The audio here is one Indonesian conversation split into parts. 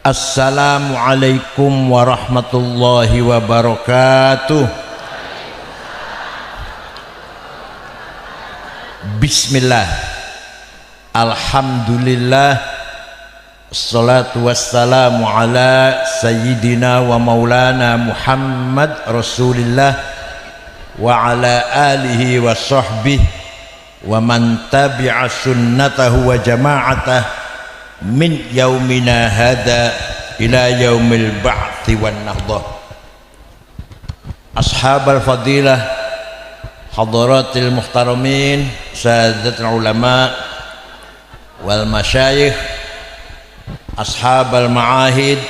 Assalamualaikum warahmatullahi wabarakatuh. Bismillah, alhamdulillah, assalatu wassalamu ala sayyidina wa maulana Muhammad Rasulillah wa ala alihi wa sahbihi wa man tabi'a sunnatahu wa jama'atah min yaumina hada ila yaumil ba'thi wan nahdah. Ashabal fadilah, hadaratil muhtaramin, sadatul ulama wal masyayikh, ashabal ma'ahid,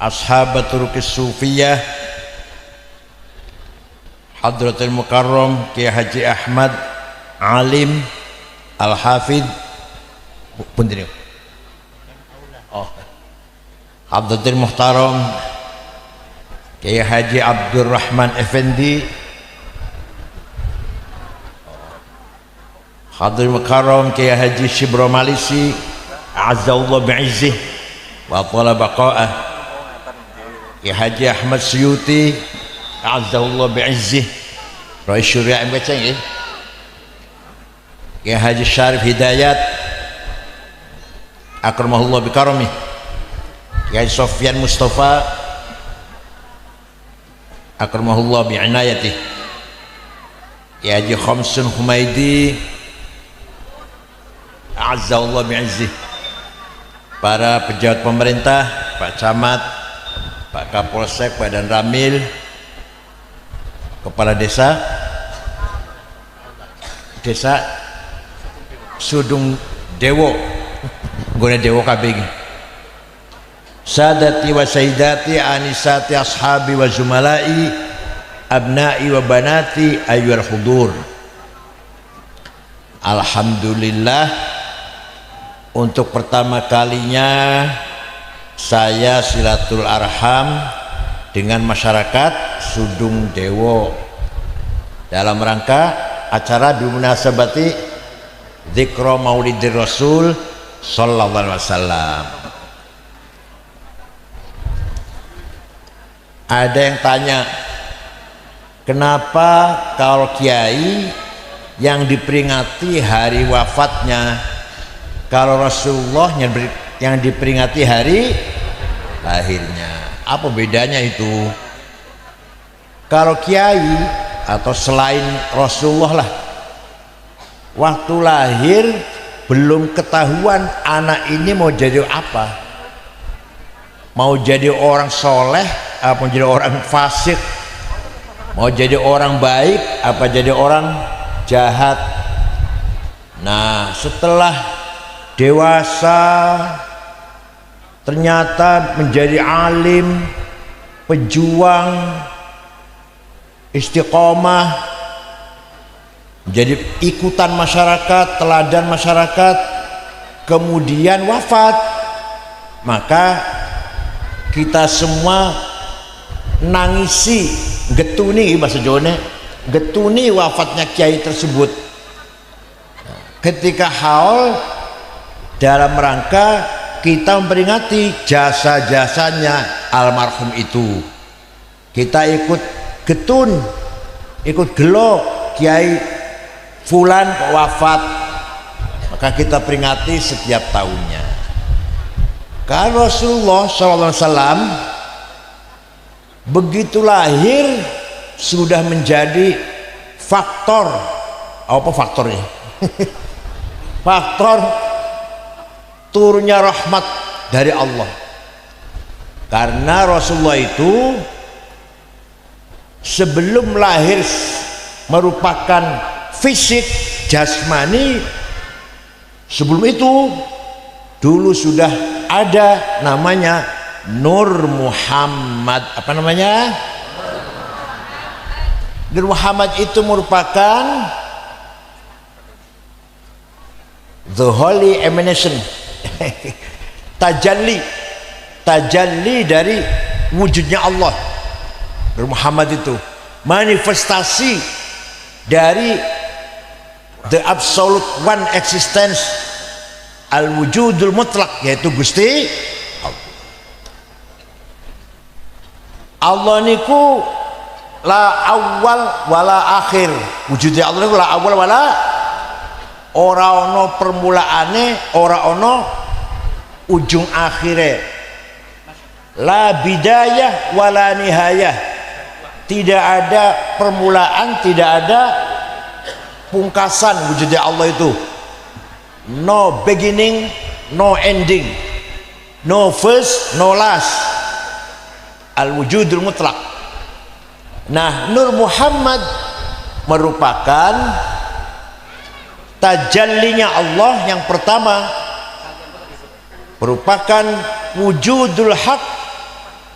ashabat turukis sufiyah, hadratul mukarram Kiai Haji Ahmad Alim Al-Hafidh punten. Hadratul Muhtaram Kiai Haji Abdurrahman Effendi, Hadratul Mukarram Kiai Haji Shibro Malisi Azzallahu bi'izzih wa thala baqa'ah, Kiai Haji Ahmad Suyuti Azzallahu bi'izzih Rais Syuriah MKC ya, Kiai Haji Syarif Hidayat akramahullah bikarami, Kiai Sofyan Mustafa akramahullah bi'inayatih, Kiai Haji Khamsun Humaidi azzallahu bi'izzih, para pejabat pemerintah, Pak Camat, Pak Kapolsek, Badan Ramil, Kepala Desa Sudung Dewo guna Dewo kabeh, sadati wa sayyidati anisati ashabi wa zumalai abnai wa banati ayyuhal hudur. Alhamdulillah, untuk pertama kalinya saya silatul arham dengan masyarakat Sudung Dewo dalam rangka acara bimunasabati dzikra Maulidir Rasul sallallahu alaihi wasallam. Ada yang tanya, kenapa kalau kiai yang diperingati hari wafatnya, kalau Rasulullah yang diperingati hari lahirnya? Apa bedanya itu? Kalau kiai atau selain Rasulullah lah, waktu lahir belum ketahuan anak ini mau jadi apa, mau jadi orang soleh apa jadi orang fasik, mau jadi orang baik apa jadi orang jahat. Nah, setelah dewasa ternyata menjadi alim, pejuang, istiqomah, jadi ikutan masyarakat, teladan masyarakat, kemudian wafat, maka kita semua nangisi, getuni bahasa Jawa, getuni wafatnya kiai tersebut. Ketika haul dalam rangka kita memperingati jasa-jasanya almarhum itu, kita ikut getun, ikut gelo kiai fulan wafat, maka kita peringati setiap tahunnya. Kalau Rasulullah SAW begitu lahir sudah menjadi faktor, apa faktornya? Faktor turunnya rahmat dari Allah. Karena Rasulullah itu sebelum lahir merupakan fisik jasmani, sebelum itu dulu sudah ada namanya Nur Muhammad. Apa namanya? Nur Muhammad itu merupakan the holy emanation tajalli dari wujudnya Allah. Nur Muhammad itu manifestasi dari the absolute one existence, al wujudul mutlak, yaitu Gusti Allah. Allah niku la awal wala akhir. Wujudnya Allah niku la awal wala, ora ono permulaane, ora ono ujung akhire. La bidayah wala nihayah. Tidak ada permulaan, tidak ada pungkasan wujudnya Allah itu. No beginning, no ending, no first, no last. Al-wujudul mutlak. Nah, Nur Muhammad merupakan tajallinya Allah yang pertama, merupakan wujudul haq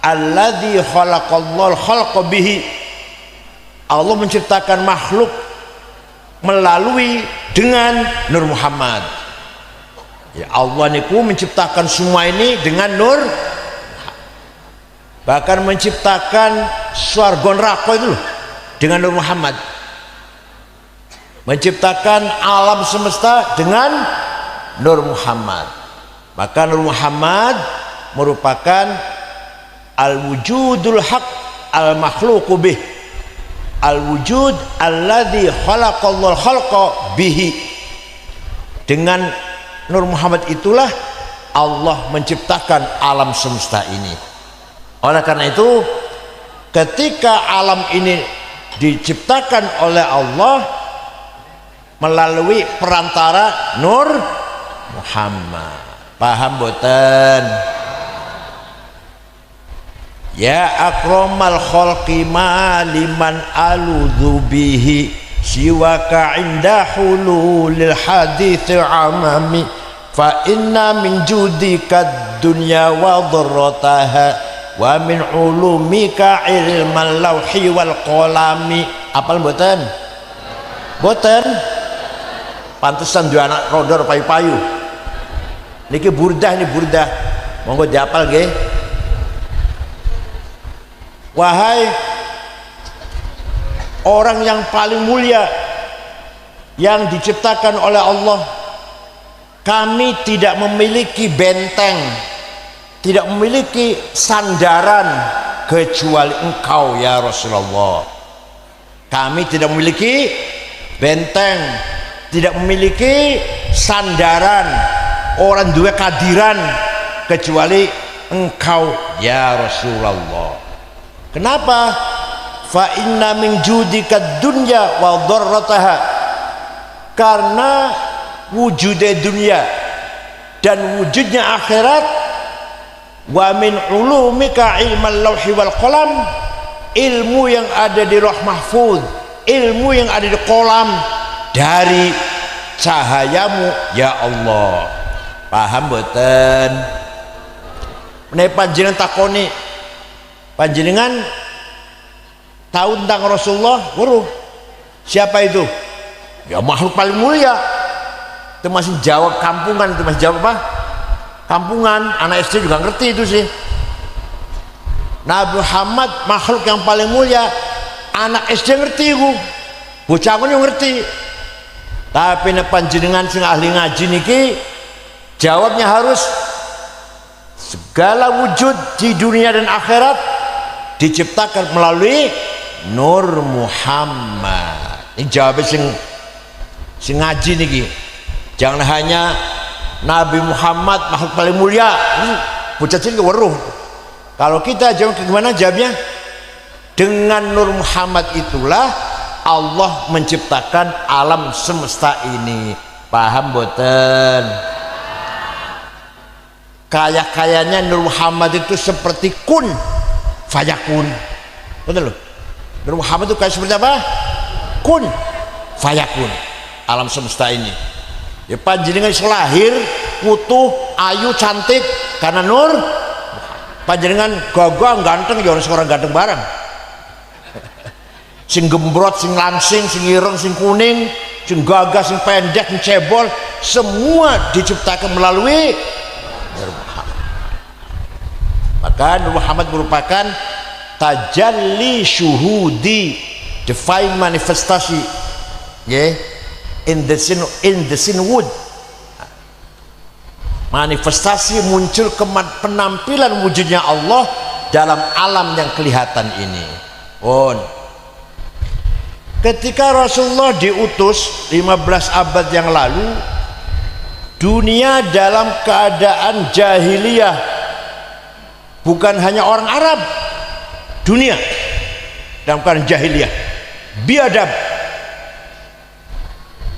alladzi khalaqallahu khalqa bihi. Allah menciptakan makhluk melalui dengan Nur Muhammad. Ya, Allah niku menciptakan semua ini dengan nur, bahkan menciptakan swarga neraka itu loh dengan Nur Muhammad, menciptakan alam semesta dengan Nur Muhammad. Maka Nur Muhammad merupakan al-wujudul haq al-makhluqu bih, al-wujud alladzi khalaqallahu khalqa bihi. Dengan Nur Muhammad itulah Allah menciptakan alam semesta ini. Oleh karena itu, ketika alam ini diciptakan oleh Allah melalui perantara Nur Muhammad. Paham boten? Ya akramal khalqi maliman aludhu bihi siwaka inda hululil hadith amami fa inna min judika dunya wa dharrataha wa min ulumika ilmal lawhi wal qalami. Apal boten? Boten? Pantesan dua anak rodor payu-payu. Niki burdah, ini burdah. Monggo diapal nggih. Wahai orang yang paling mulia yang diciptakan oleh Allah, kami tidak memiliki benteng, tidak memiliki sandaran kecuali Engkau ya Rasulullah. Kami tidak memiliki benteng, tidak memiliki sandaran, orang dua kadiran kecuali Engkau ya Rasulullah. Kenapa? Fa inna min judika dunya wa dharrataha. Karena wujudnya dunia dan wujudnya akhirat, wa min ulumika ilmal lawhi wal qalam, ilmu yang ada di Lauh Mahfuz, ilmu yang ada di kolam, dari cahayamu ya Allah. Paham boten? Menawi panjenengan takoni, panjenengan tahu tentang Rasulullah, weruh. Siapa itu? Ya makhluk paling mulia. Itu masih jawab kampungan, itu masih jawab apa? Kampungan. Anak SD juga ngerti itu sih. Nabi Muhammad makhluk yang paling mulia. Anak SD ngerti itu. Bocah pun ngerti. Tapi nek panjenengan sing ahli ngaji niki, jawabnya harus segala wujud di dunia dan akhirat diciptakan melalui Nur Muhammad. Ini jawabnya sing ngaji niki. Jangan hanya Nabi Muhammad makhluk paling mulia. Ini bocah cilik weruh. Kalau kita jawab gimana jawabnya? Dengan Nur Muhammad itulah Allah menciptakan alam semesta ini. Paham boten? Kaya-kayanya Nur Muhammad itu seperti kun fayakun. Betul loh. Nur Muhammad itu kayak seperti apa? Kun fayakun. Alam semesta ini. Ya panjenengan lahir utuh, ayu, cantik karena Nur. Panjenengan gagah ganteng ya orang ganteng barang. Sing gembrot, sing langsing, sing ireng, sing kuning, sing gagah, sing pendek, sing cebol, semua diciptakan melalui Nur Muhammad. Maka Nur Muhammad merupakan tajalli syuhudi, divine manifestasi, yeah, in the sin wood. Manifestasi muncul penampilan wujudnya Allah dalam alam yang kelihatan ini. Ketika Rasulullah diutus 15 abad yang lalu, dunia dalam keadaan jahiliyah. Bukan hanya orang Arab, dunia dalam keadaan jahiliyah, biadab.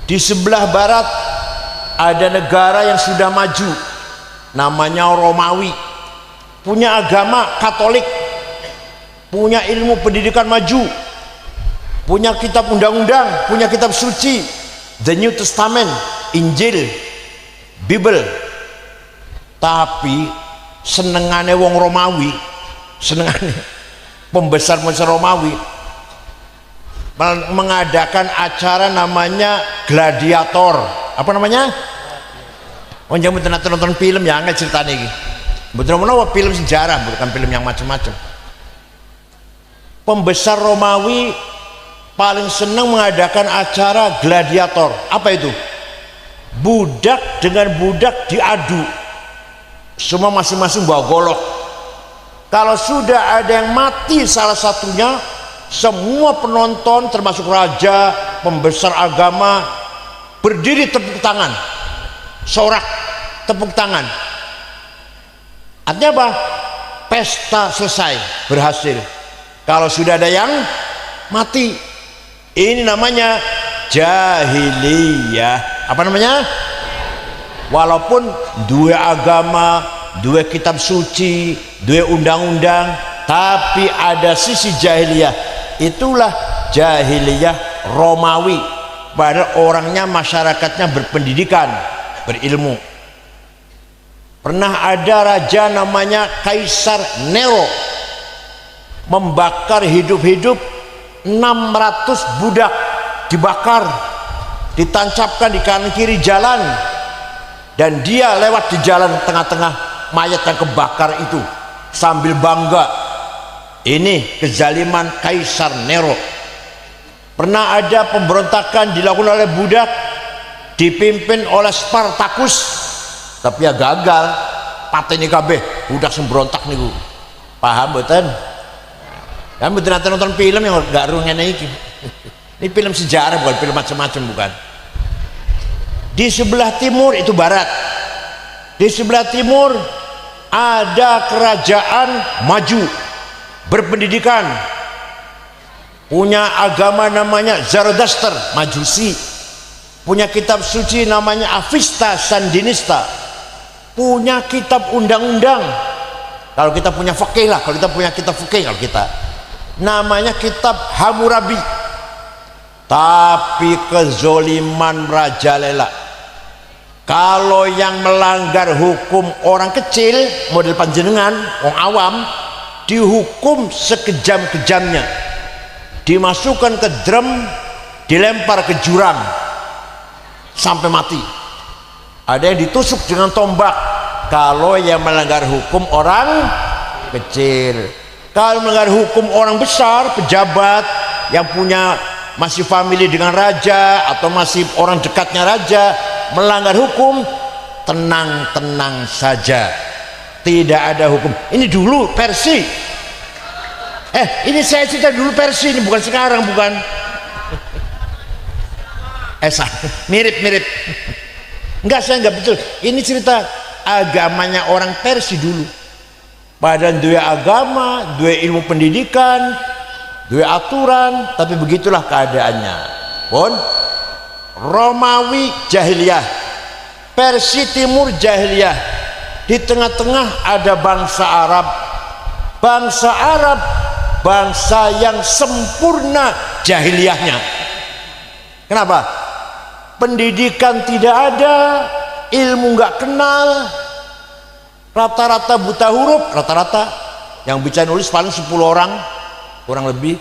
Di sebelah barat ada negara yang sudah maju, namanya Romawi, punya agama Katolik, punya ilmu pendidikan maju, punya kitab undang-undang, punya kitab suci, The New Testament, Injil, Bible. Tapi senengane wong Romawi, senengane pembesar-pembesar Romawi mengadakan acara namanya gladiator. Apa namanya? Oh, jangan nonton film ya, nggak ceritanya ini. Betul-betul film sejarah, bukan film yang macam-macam. Pembesar Romawi paling senang mengadakan acara gladiator. Apa itu? Budak dengan budak diadu, semua masing-masing bawa golok. Kalau sudah ada yang mati salah satunya, semua penonton termasuk raja, pembesar agama berdiri tepuk tangan, sorak tepuk tangan. Artinya apa? Pesta selesai, berhasil. Kalau sudah ada yang mati, ini namanya jahiliyah. Apa namanya? Walaupun dua agama, dua kitab suci, dua undang-undang, tapi ada sisi jahiliyah. Itulah jahiliyah Romawi. Padahal orangnya, masyarakatnya berpendidikan, berilmu. Pernah ada raja namanya Kaisar Nero, membakar hidup-hidup 600 budak, dibakar, ditancapkan di kanan kiri jalan. Dan dia lewat di jalan tengah-tengah mayat yang kebakar itu sambil bangga. Ini kezaliman Kaisar Nero. Pernah ada pemberontakan dilakukan oleh budak, dipimpin oleh Spartacus, tapi ya gagal. Pateni kabeh budak semberontak niku. Paham mboten? Kan mboten nate nonton film yang gak ru ngene iki. Ini film sejarah, bukan film macam-macam, bukan. Di sebelah timur itu barat. Di sebelah timur ada kerajaan maju, berpendidikan, punya agama namanya Zoroaster, Majusi, punya kitab suci namanya Avesta Sandinista, punya kitab undang-undang. Kalau kita punya fikih lah, kalau kita punya kitab fikih, kalau kita namanya kitab Hammurabi. Tapi kezoliman merajalela. Kalau yang melanggar hukum orang kecil model panjenengan, orang awam, dihukum sekejam-kejamnya, dimasukkan ke drum, dilempar ke jurang sampai mati. Ada yang ditusuk dengan tombak. Kalau yang melanggar hukum orang kecil. Kalau melanggar hukum orang besar, pejabat yang punya masih family dengan raja atau masih orang dekatnya raja, melanggar hukum, tenang-tenang saja, tidak ada hukum. Ini dulu versi, ini saya cerita dulu versi, ini bukan sekarang, bukan. Mirip-mirip. Enggak, saya enggak betul. Ini cerita agamanya orang Persia dulu. Padahal dua agama, dua ilmu pendidikan, dua aturan, tapi begitulah keadaannya. Pun Romawi jahiliyah, Persia Timur jahiliyah, di tengah-tengah ada bangsa Arab. Bangsa Arab, bangsa yang sempurna jahiliyahnya. Kenapa? Pendidikan tidak ada, ilmu nggak kenal, rata-rata buta huruf, rata-rata yang bisa nulis paling 10 orang, kurang lebih.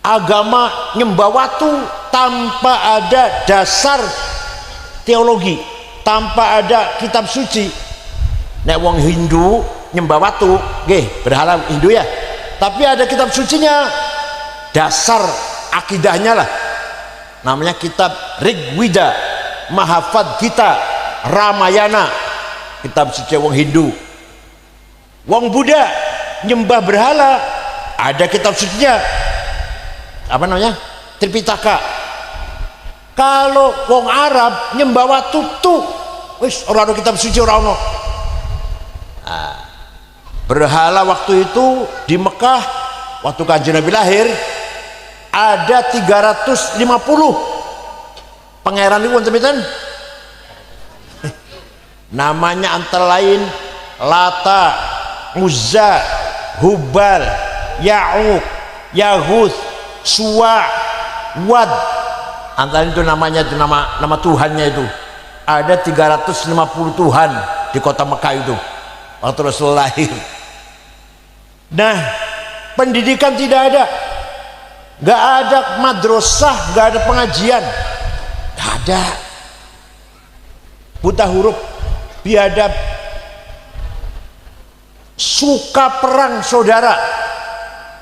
Agama nyembah watu tanpa ada dasar teologi, tanpa ada kitab suci. Nek wong Hindu nyembah watu, nggih, berhala Hindu ya, tapi ada kitab sucinya, dasar akidahnya lah, namanya kitab Rigveda, Mahavad Gita, Ramayana, kitab suci wong Hindu. Wong Buddha nyembah berhala. Ada kitab sucinya, apa namanya, Tripitaka. Kalau wong Arab nyembah watutu, wis ora ono kitab suci, ora ono. Berhala waktu itu di Mekah waktu Kanjeng Nabi lahir ada 350 pangeran itu wonten. Namanya antara lain Lata, Uzza, Hubal, Ya'uq, Yaghus, Suwa, Wad. Antara itu namanya, itu nama Tuhannya itu. Ada 350 Tuhan di kota Mekah itu waktu Rasul lahir. Nah, pendidikan tidak ada, nggak ada madrasah, nggak ada pengajian, nggak ada. Buta huruf, biadab, suka perang saudara.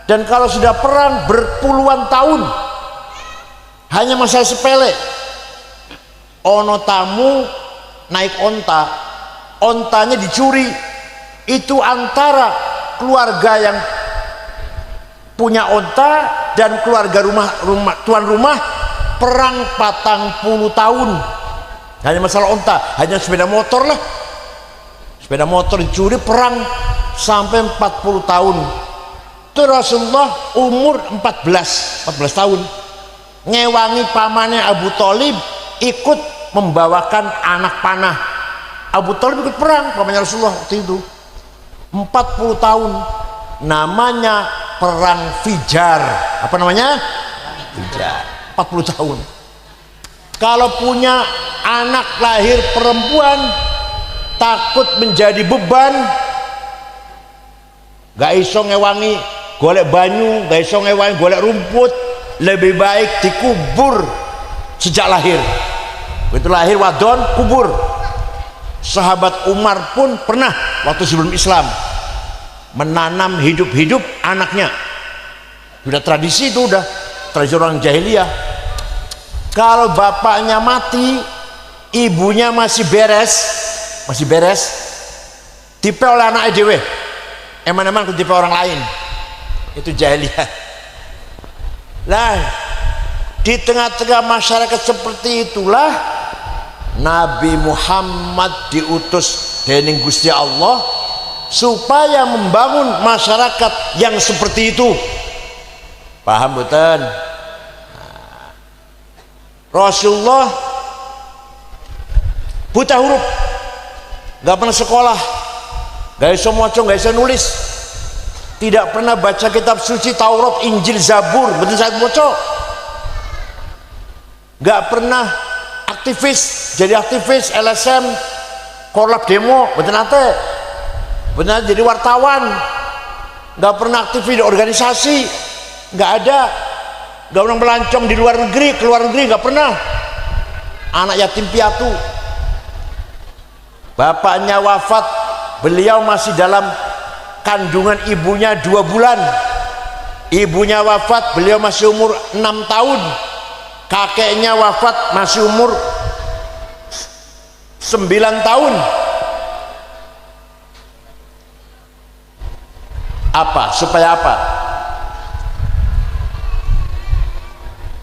Dan kalau sudah perang berpuluhan tahun, hanya masalah sepele. Ono tamu naik onta, ontanya dicuri. Itu antara keluarga yang punya onta dan keluarga tuan rumah perang 40 tahun. Hanya masalah onta, hanya sepeda motor lah. Sepeda motor dicuri, perang sampai 40 tahun. Itu Rasulullah umur 14 tahun. Ngewangi pamannya Abu Thalib ikut membawakan anak panah. Abu Thalib ikut perang pamannya Rasulullah waktu itu. 40 tahun, namanya perang Fijar. Apa namanya? Fijar. 40 tahun. Kalau punya anak lahir perempuan takut menjadi beban, gak iso ngewangi golek banyu, gak iso ngewangi golek rumput, lebih baik dikubur sejak lahir. Begitu lahir wadon, kubur. Sahabat Umar pun pernah waktu sebelum Islam menanam hidup-hidup anaknya. Sudah tradisi itu, udah tradisi orang jahiliyah. Kalau bapaknya mati, ibunya masih beres, tipe oleh anak dewe. Eman-eman tipe orang lain. Itu jahiliyah. Lah, di tengah-tengah masyarakat seperti itulah Nabi Muhammad diutus dening Gusti Allah supaya membangun masyarakat yang seperti itu. Paham betul? Rasulullah buta huruf, gak pernah sekolah, gak bisa maca, gak bisa nulis, tidak pernah baca kitab suci Taurat, Injil, Zabur, betul saya maca, gak pernah aktivis, jadi aktivis LSM, korlap demo, betul nate, benar jadi wartawan, nggak pernah aktif di organisasi, nggak ada, nggak pernah melancong di luar negeri, ke luar negeri nggak pernah. Anak yatim piatu, bapaknya wafat, beliau masih dalam kandungan ibunya 2 bulan, ibunya wafat, beliau masih umur 6 tahun. Kakeknya wafat masih umur 9 tahun. Apa? Supaya apa?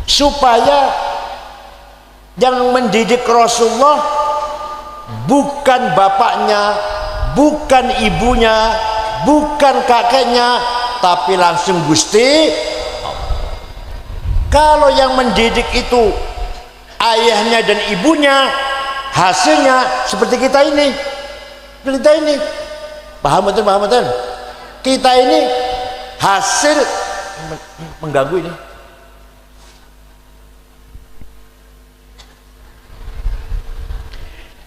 Supaya yang mendidik Rasulullah bukan bapaknya, bukan ibunya, bukan kakeknya, tapi langsung Gusti. Kalau yang mendidik itu ayahnya dan ibunya, hasilnya seperti kita ini. Paham betul? Kita ini hasil mengganggu ini.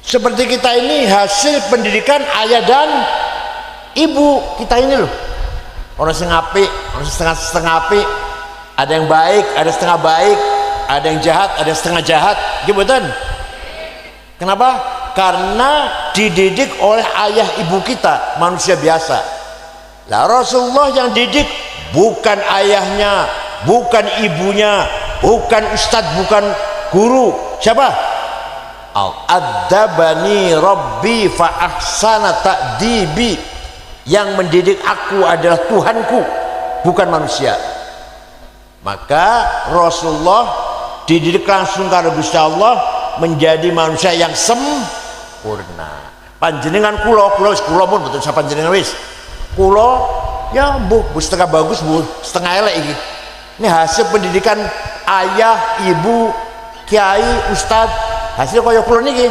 Seperti kita ini hasil pendidikan ayah dan ibu kita ini loh. Orang setengah apik, orang setengah apik. Ada yang baik, ada setengah baik, ada yang jahat, ada yang setengah jahat. Gimana? Kenapa? Karena dididik oleh ayah ibu kita, manusia biasa. Lah Rasulullah yang didik bukan ayahnya, bukan ibunya, bukan ustadz, bukan guru. Siapa? Al-Addabani Rabbi fa ahsana ta'dibi. yang mendidik aku adalah Tuhanku, bukan manusia. Maka Rasulullah dididik langsung karena Gusti Allah menjadi manusia yang sempurna. Panjenengan kula pun betul saya panjenengan wis. Kula ya bu setengah bagus bu, setengah elek iki. Ini hasil pendidikan ayah, ibu, kiai, ustad. Hasil kaya kula niki.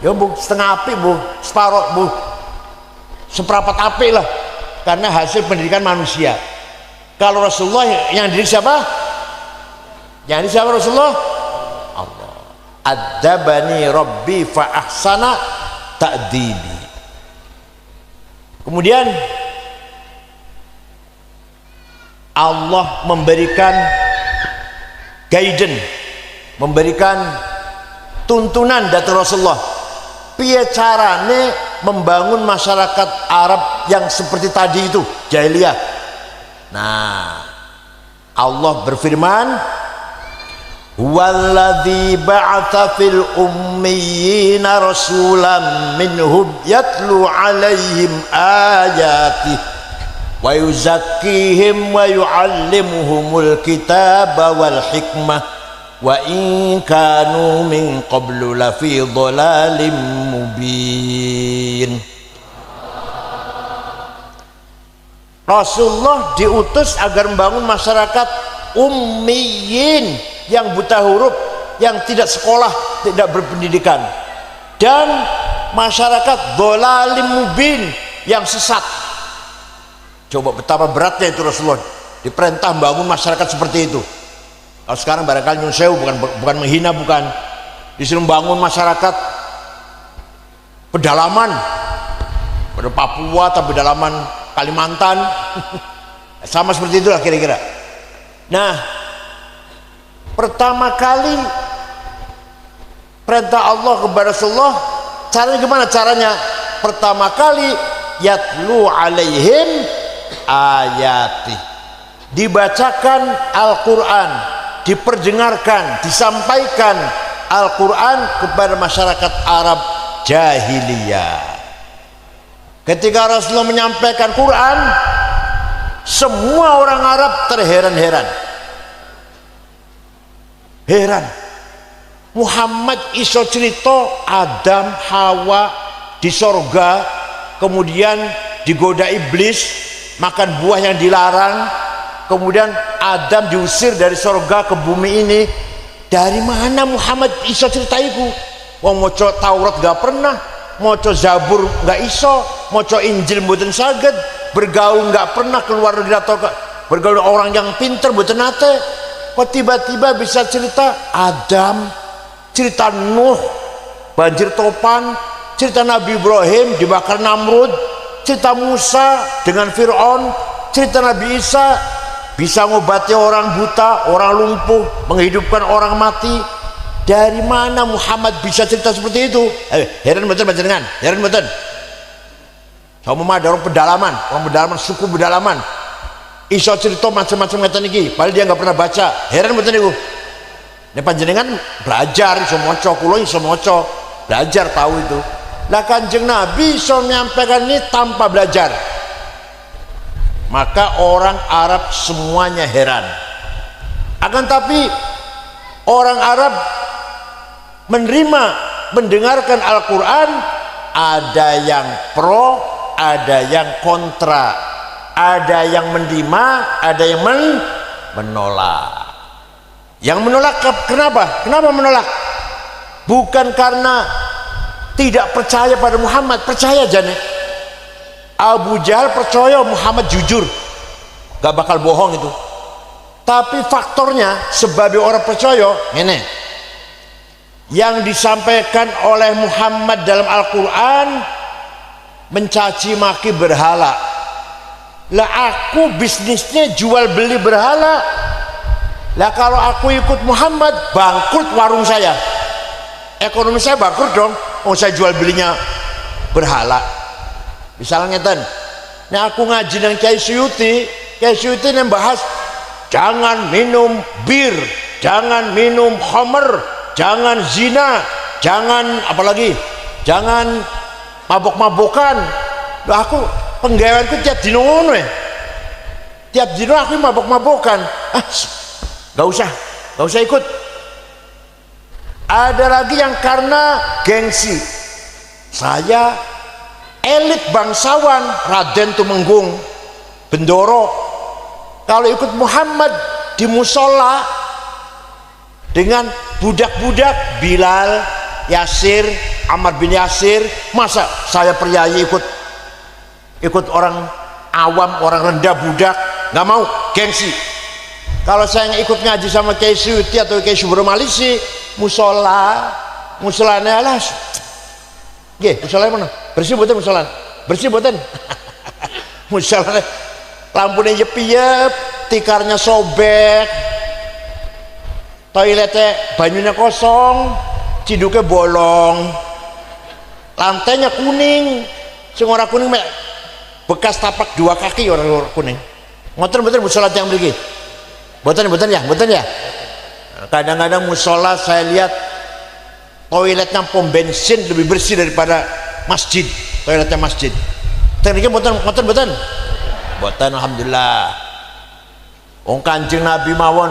Ya bu, setengah apik bu, separuh bu, seperempat apik lah. Karena hasil pendidikan manusia. Kalau Rasulullah yang didik siapa? Yang didik siapa Rasulullah? Allah. Adzabani Rabbi fa ahsana ta'dibi. Kemudian Allah memberikan guidance, memberikan tuntunan dari Rasulullah. Piye carane membangun masyarakat Arab yang seperti tadi itu, jahiliyah. Nah, Allah berfirman, "Huwallazi ba'atsa fil ummiyina rasulan minhum yatlu 'alaihim ayatihi wa yuzakkihim wa yu'allimuhumul kitaba wal hikmah wa in kanu min qablu lafi dhalalim mubin." Rasulullah diutus agar membangun masyarakat ummiyin, yang buta huruf, yang tidak sekolah, tidak berpendidikan, dan masyarakat dhalalim mubin, yang sesat. Coba betapa beratnya itu Rasulullah diperintah membangun masyarakat seperti itu. Kalau sekarang barangkali nyun sewu, bukan menghina, bukan, disuruh membangun masyarakat pedalaman pada Papua atau pedalaman Kalimantan sama seperti itulah kira-kira. Nah, pertama kali perintah Allah kepada Rasulullah, caranya gimana? Caranya pertama kali yatlu alaihim ayati, dibacakan Al-Quran, diperdengarkan, disampaikan Al-Quran kepada masyarakat Arab jahiliyah. Ketika Rasulullah menyampaikan Quran, semua orang Arab terheran-heran. Heran. Muhammad iso cerita Adam, Hawa di sorga, kemudian digoda iblis, makan buah yang dilarang, kemudian Adam diusir dari sorga ke bumi ini. Dari mana Muhammad iso cerita itu? Wong maca Taurat gak pernah, maca Zabur nggak iso, maca Injil mboten saged, bergaul nggak pernah, keluar negeri atau bergaul orang yang pinter mboten nate. Kok tiba-tiba bisa cerita Adam, cerita Nuh banjir topan, cerita Nabi Ibrahim dibakar Namrud, cerita Musa dengan Fir'aun, cerita Nabi Isa bisa ngobati orang buta, orang lumpuh, menghidupkan orang mati. Dari mana Muhammad bisa cerita seperti itu? Heran betul panjenengan, heran betul. Sama ada orang pedalaman, suku pedalaman, iso cerita macam-macam ngeten iki, padahal dia nggak pernah baca. Heran betul niku. Nek panjenengan belajar iso maca, kula iso maca, belajar tahu itu. Lah Kanjeng Nabi iso menyampaikan ini tanpa belajar. Maka orang Arab semuanya heran. Akan tapi orang Arab menerima, mendengarkan Al-Quran, ada yang pro, ada yang kontra, ada yang menerima, ada yang menolak. Yang menolak kenapa? Kenapa menolak? Bukan karena tidak percaya pada Muhammad, percaya jane. Abu Jahal percaya Muhammad jujur, gak bakal bohong itu. Tapi faktornya sebagai orang percaya ini, yang disampaikan oleh Muhammad dalam Al-Quran mencaci maki berhala. Lah aku bisnisnya jual beli berhala. Lah kalau aku ikut Muhammad, bangkrut warung saya, ekonomi saya bangkrut dong. Oh, saya jual belinya berhala. Misalnya ngeten, nah aku ngaji dengan Kiai Suyuti yang bahas jangan minum bir, jangan minum khamr, jangan zina, jangan apalagi, jangan mabok-mabokan. Loh, penggaweanku tiap dino ngono ya. Tiap dino aku mabok-mabokan. Gak usah ikut. Ada lagi yang karena gengsi. Saya elit bangsawan, Raden Tumenggung, Bendoro, kalau ikut Muhammad di musola dengan budak-budak Bilal, Yasir, Ammar bin Yasir, masa saya priayi ikut orang awam, orang rendah, budak? Nggak mau, gengsi. Kalau saya ikut ngaji sama Kiai Suyuti atau Kiai Subro Malisi, musolanya alas, musolanya mana? Bersih buatan musola, bersih buatan. Musolanya lampunya jepiyep, tikarnya sobek, toiletnya banyunya kosong, ciduknya bolong, lantainya kuning, semua orang kuning bekas tapak 2 kaki orang kuning. Ngoten musola yang begini. Boten ya. Kadang-kadang musola saya lihat toiletnya pom bensin lebih bersih daripada masjid, toiletnya masjid. Tekniknya boten. Alhamdulillah. Kanjeng Nabi mawon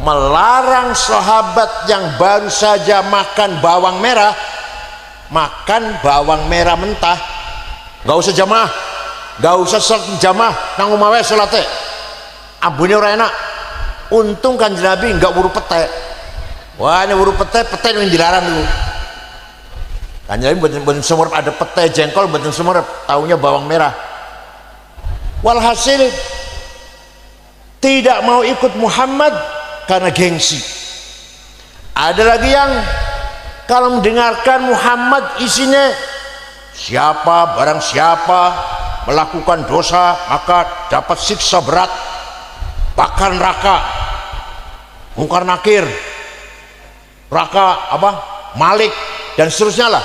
melarang sahabat yang baru saja makan bawang merah mentah. Gak usah jamaah, gak usah sholat jamaah, nang omah wae salate. Ambune ora enak. Untung Kanjeng Nabi enggak buru pete. Wah, ini buru pete yang dilarang dulu. Kanjeng Nabi mboten semurep, ada pete jengkol mboten semurep, taunya bawang merah. Walhasil tidak mau ikut Muhammad karena gengsi. Ada lagi yang kalau mendengarkan Muhammad isinya barang siapa melakukan dosa maka dapat siksa berat, bakar neraka, mungkar nakir, neraka Malik dan seterusnya lah,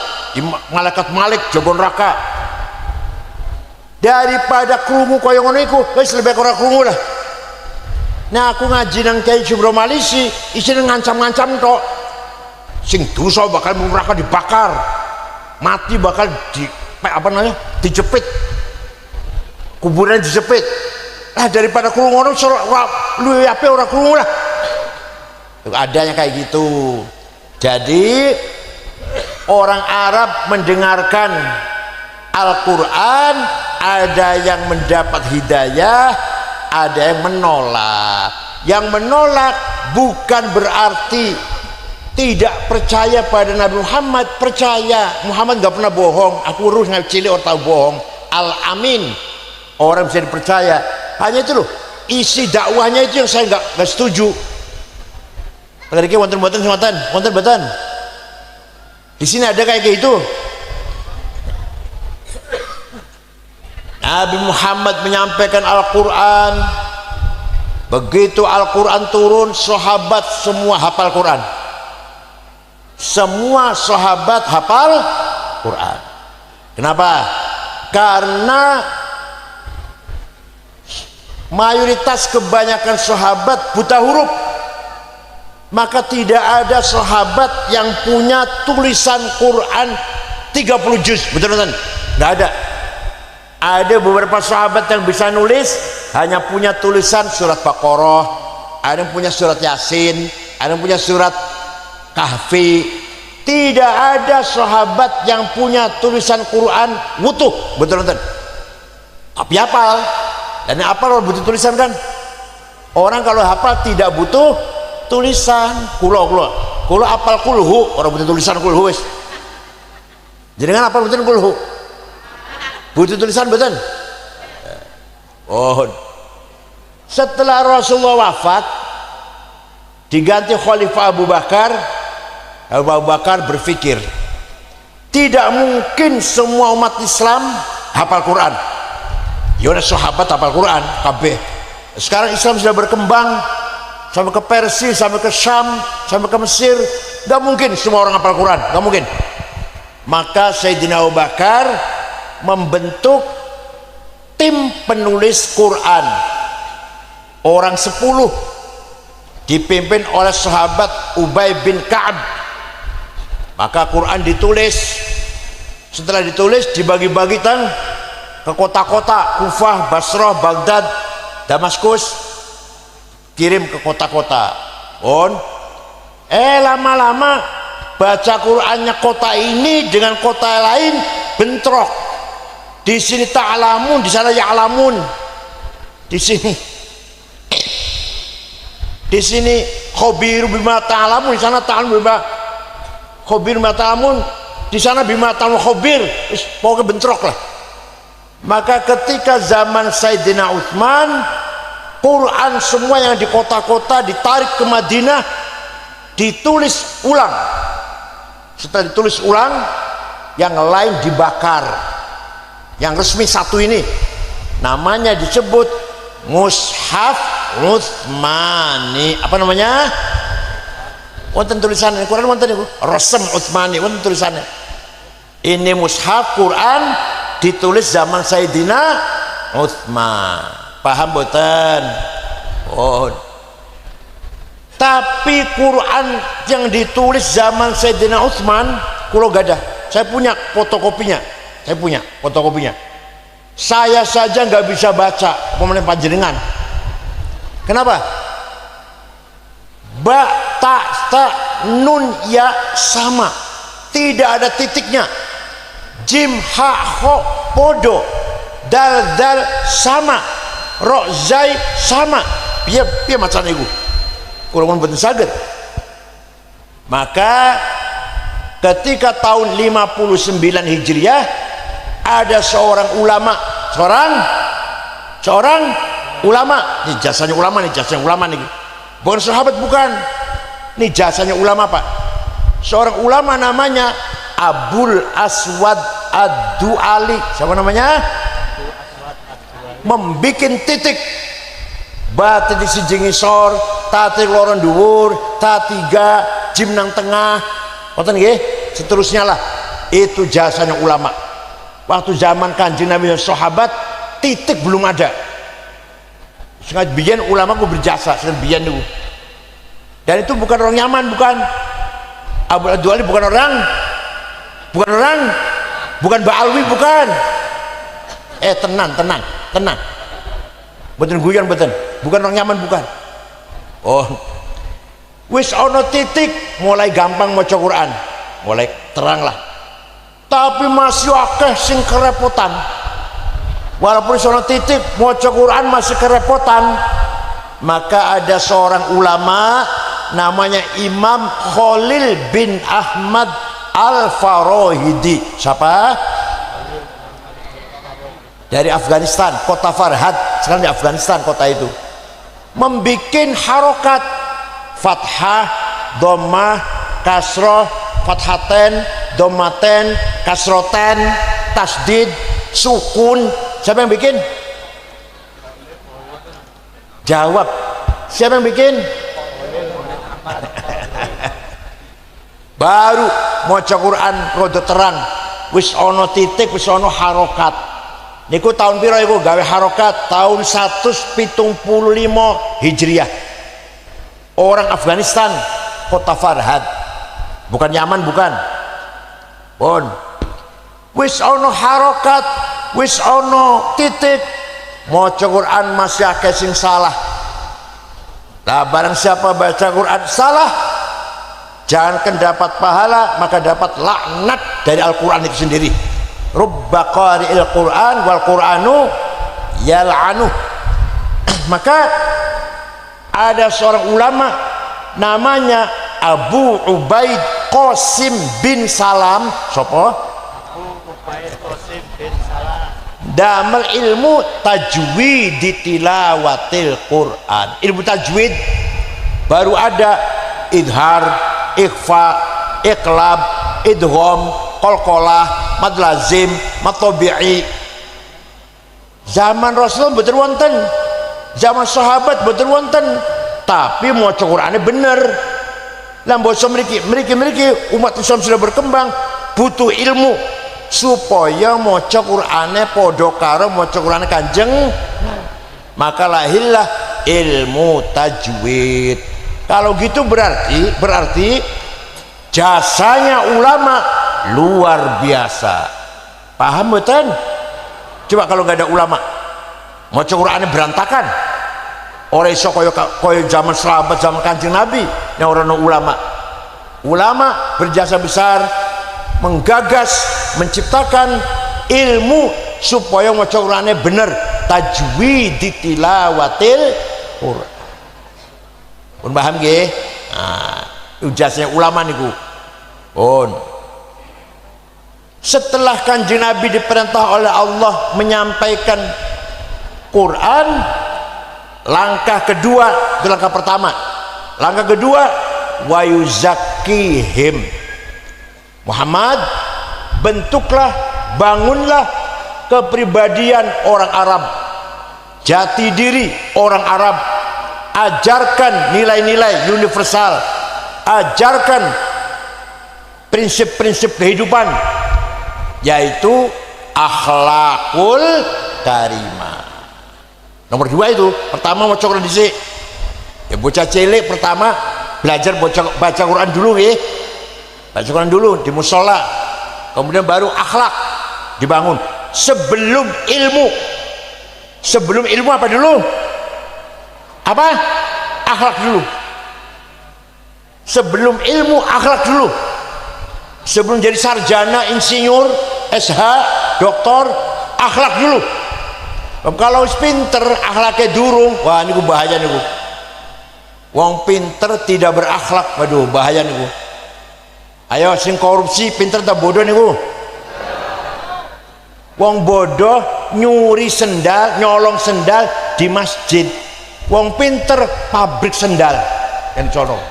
malaikat Malik jago neraka. Daripada krungu kaya ngono iku wis lebih ora krungu dah. Nah aku ngaji nang Kiai Subro Malisi isine ngancam-ngancam tok, sing dosa bakal neraka dibakar, mati bakal dijepit, kuburan dijepit. Daripada krungu ngono luwih apik ora krungu lah. Adanya kayak gitu. Jadi orang Arab mendengarkan Al-Quran, ada yang mendapat hidayah, ada yang menolak. Yang menolak bukan berarti tidak percaya pada Nabi Muhammad. Percaya, Muhammad gak pernah bohong. Aku urus nggak cilik orang tahu bohong. Al-Amin, orang bisa dipercaya. Hanya itu loh, isi dakwahnya itu yang saya nggak setuju. Tadi wonten. Di sini ada kayak gitu. Nabi Muhammad menyampaikan Al-Quran. Begitu Al-Quran turun, sahabat semua hafal Quran. Semua sahabat hafal Quran. Kenapa? Karena mayoritas kebanyakan sahabat buta huruf. Maka tidak ada sahabat yang punya tulisan Quran 30 juz. Betul-betul? Tidak ada. Ada beberapa sahabat yang bisa nulis, hanya punya tulisan surat Baqarah, ada yang punya surat Yasin, ada yang punya surat Kahfi. Tidak ada sahabat yang punya tulisan Quran utuh. Betul-betul? Tapi hafal. Dan yang hafal butuh tulisan kan? Orang kalau hafal tidak butuh tulisan. Kulo hafal kulhu, orang butuh tulisan kulhu wis. Jadi kan hafal betul kulhu. Butuh tulisan betul. Setelah Rasulullah wafat, diganti Khalifah Abu Bakar. Abu Bakar berpikir, tidak mungkin semua umat Islam hafal Quran. Ya udah sahabat hafal Quran kabeh. Sekarang Islam sudah berkembang sampai ke Persia, sampai ke Syam, sampai ke Mesir. Gak mungkin semua orang hafal Quran, gak mungkin. Maka Sayyidina Abu Bakar membentuk tim penulis Quran, orang 10 dipimpin oleh sahabat Ubay bin Ka'ab. Maka Quran ditulis. Setelah ditulis dibagi-bagi ke kota-kota Kufah, Basrah, Baghdad, Damaskus, kirim ke kota-kota. Lama-lama baca Qur'annya kota ini dengan kota lain bentrok. Di sini ta'lamun, di sana ya'lamun. Di sini khabiru bima ta'lamun, di sana ta'lamun bima khabir bima ta'lamun, di sana bima ta'lamun khabir. Pokoknya bentrok lah. Maka ketika zaman Sayyidina Utsman, Quran semua yang di kota-kota ditarik ke Madinah, ditulis ulang. Setelah ditulis ulang, yang lain dibakar. Yang resmi satu ini namanya disebut Mushaf Utsmani. Apa namanya? Wonten tulisannya Quran, wonten niku Resem Utsmani, wonten tulisannya. Ini mushaf Quran ditulis zaman Sayyidina Utsman. Paham boten? Tapi Quran yang ditulis zaman Sayyidina Utsman kula gadah. Saya punya fotokopinya. Saya saja nggak bisa baca, pemenang panjenengan. Kenapa? Ba, ta, ta, nun, ya sama, tidak ada titiknya. Jim, ha, ho, podo, dal, dal sama, ro, zai sama. Piye macam itu? Kurang betul saged. Maka ketika tahun 59 Hijriah ada seorang ulama, seorang ulama, ini jasanya ulama nih, bukan sahabat, bukan, ini jasanya ulama Pak. Seorang ulama namanya Abul Aswad Ad-Du'ali. Siapa namanya? Membikin titik, ba titik siji ngisor, ta titik loron dhuwur, ta tiga, jim nang tengah, ngoten nggih, seterusnya lah. Itu jasanya ulama. Waktu zaman Kanjeng Nabi dan sahabat, titik belum ada. Sengaja biyen ulama ku berjasa, biyen niku. Dan itu bukan orang Yaman, bukan. Abu Ad-Du'ali bukan orang, bukan Ba'alwi, bukan. Tenang. Betul guyon betul. Bukan orang Yaman, bukan. Wis ono titik mulai gampang maca Quran, mulai terang lah. Tapi masih akeh sing kerepotan. Walaupun sono titik maca Quran masih kerepotan. Maka ada seorang ulama namanya Imam Khalil bin Ahmad Al-Farahidi. Siapa? Dari Afghanistan, kota Farhad. Sekarang di Afghanistan kota itu. Membikin harokat fathah, dhammah, kasroh, fathaten, dhammaten, kasroten, tasdid, sukun. Siapa yang bikin? Jawab. Siapa yang bikin? Baru maca Quran rada terang, wis ana titik, wis ana harokat. Niku tahun piro iku gawe harokat? Tahun 175 Hijriah. Orang Afghanistan, kota Farhad, bukan Yaman, bukan. Wis ana harokat, wis ana titik, maca Quran masih akeh sing salah. Lah barang siapa baca Quran salah, jangankan dapat pahala, maka dapat laknat dari Al-Quran itu sendiri. Rubba qari'il Quran wal Quranu yal'anu. Maka ada seorang ulama namanya Abu Ubaid Qasim bin Salam. Sopo? Abu Ubaid Qasim bin Salam. Damel ilmu tajwid di tilawatil Quran. Ilmu tajwid baru ada idhar, ikhfa, iqlab, idgham, qalqalah, mad lazim, mad tabi'i. Zaman Rasul betul wonten, zaman sahabat betul wonten, tapi maca Qur'ane bener. Lah basa mriki umat Islam sudah berkembang, butuh ilmu supaya maca Qur'ane padha karo maca Qur'ane Kanjeng. Maka lahirlah ilmu tajwid. Kalau gitu berarti jasanya ulama luar biasa. Paham betul? Coba kalau nggak ada ulama, maca Qur'ane berantakan. Ora iso kaya zaman sahabat, zaman Kanjeng Nabi, yang ora ono ulama. Ulama berjasa besar menggagas, menciptakan ilmu supaya maca Qur'ane bener, tajwid tilawatil Qur'an. Pun paham nggih? Nah, ujasnya ulama niku. Pun setelah Kanjeng Nabi diperintah oleh Allah menyampaikan Quran, langkah kedua, itu langkah pertama. Langkah kedua, wa yuzakkihim. Muhammad, bentuklah, bangunlah kepribadian orang Arab, jati diri orang Arab, ajarkan nilai-nilai universal, ajarkan prinsip-prinsip kehidupan, yaitu akhlakul karimah. Nomor dua itu, pertama mau Quran dhisik. Ya bocah cilik pertama belajar baca Quran dulu ya. Baca Quran dulu di musola. Kemudian baru akhlak dibangun. Sebelum ilmu. Sebelum ilmu apa dulu? Apa? Akhlak dulu. Sebelum ilmu akhlak dulu. Sebelum jadi sarjana, insinyur, SH, doktor, akhlak dulu. Kalau pinter akhlaknya durung, wah ini bahaya nih. Wong pinter tidak berakhlak, waduh bahaya nih. Ayo sing korupsi pinter tak bodoh nih. Wong bodoh nyuri sendal, nyolong sendal di masjid. Wong pinter pabrik sendal yang colong.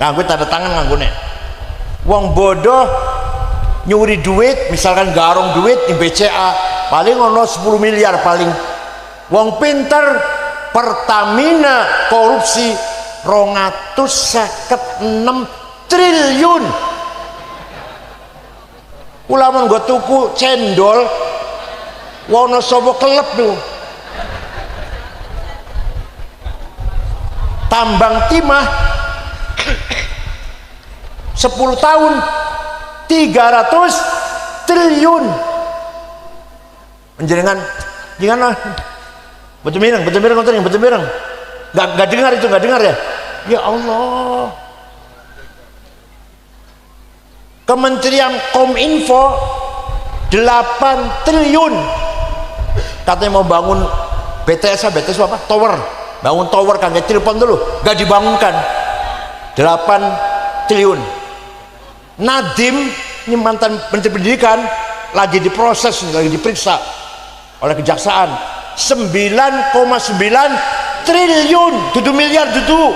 Nganggo tanda tangan nganggone. Wong bodoh nyuri duit, misalkan garong duit di BCA, paling ono 10 miliar paling. Wong pinter Pertamina korupsi 256 triliun. Ulama nggo tuku cendol wono sapa kelep niku. Tambang timah 10 tahun 300 triliun. Menjenengan jangan betul mireng nggak dengar itu, nggak dengar ya. Ya Allah, Kementerian Kominfo 8 triliun katanya mau bangun BTS apa tower, bangun tower kan telepon dulu nggak dibangunkan. 8 triliun. Nadiem ini mantan Menteri Pendidikan lagi diproses, lagi diperiksa oleh kejaksaan 9,9 triliun, 7 miliar itu.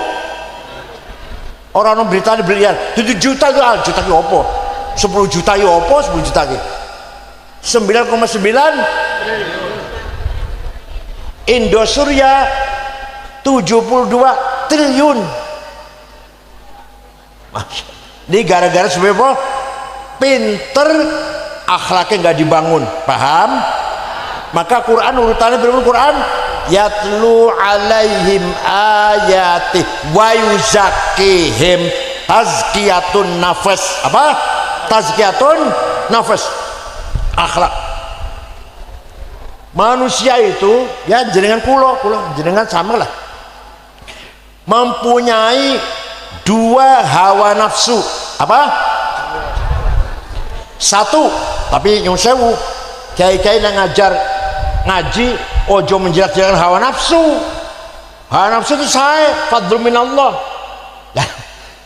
Orang berita ini miliar, 7 juta itu juta ki opo, 10 juta ki opo, 10 juta ki 9,9 Indosurya 72 triliun. Ini gara-gara sebenarnya apa? Pinter, akhlaknya nggak dibangun, paham? Maka Quran urutannya berapa? Quran yatlu alaihim ayatih wa yuzakkihim tazkiyatun nafas. Apa? Tazkiyatun nafas, akhlak. Manusia itu ya jenengan kulo jenengan sama lah, mempunyai 2 hawa nafsu. Apa? 1, tapi nyun sewu kiai-kiai yang ngajar ngaji ojo menjelaskan hawa nafsu. Hawa nafsu itu saya fadl minallah. Nah,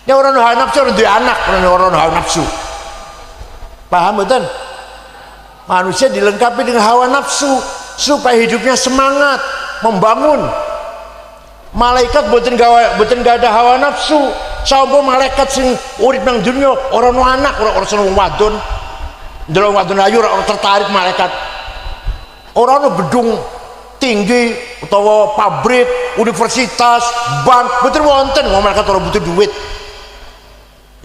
ini orang hawa nafsu orang duwe anak, orang hawa nafsu. Paham betul? Manusia dilengkapi dengan hawa nafsu supaya hidupnya semangat, membangun. Malaikat boten gak ada hawa nafsu. Sapa malaikat sing urip nang dunya ora ono anak, ora seneng wadon. Ndelok wadon ayu ora tertarik malaikat. Ora ono gedung tinggi utawa pabrik, universitas, bank, betul wonten wong malaikat ora butuh duit.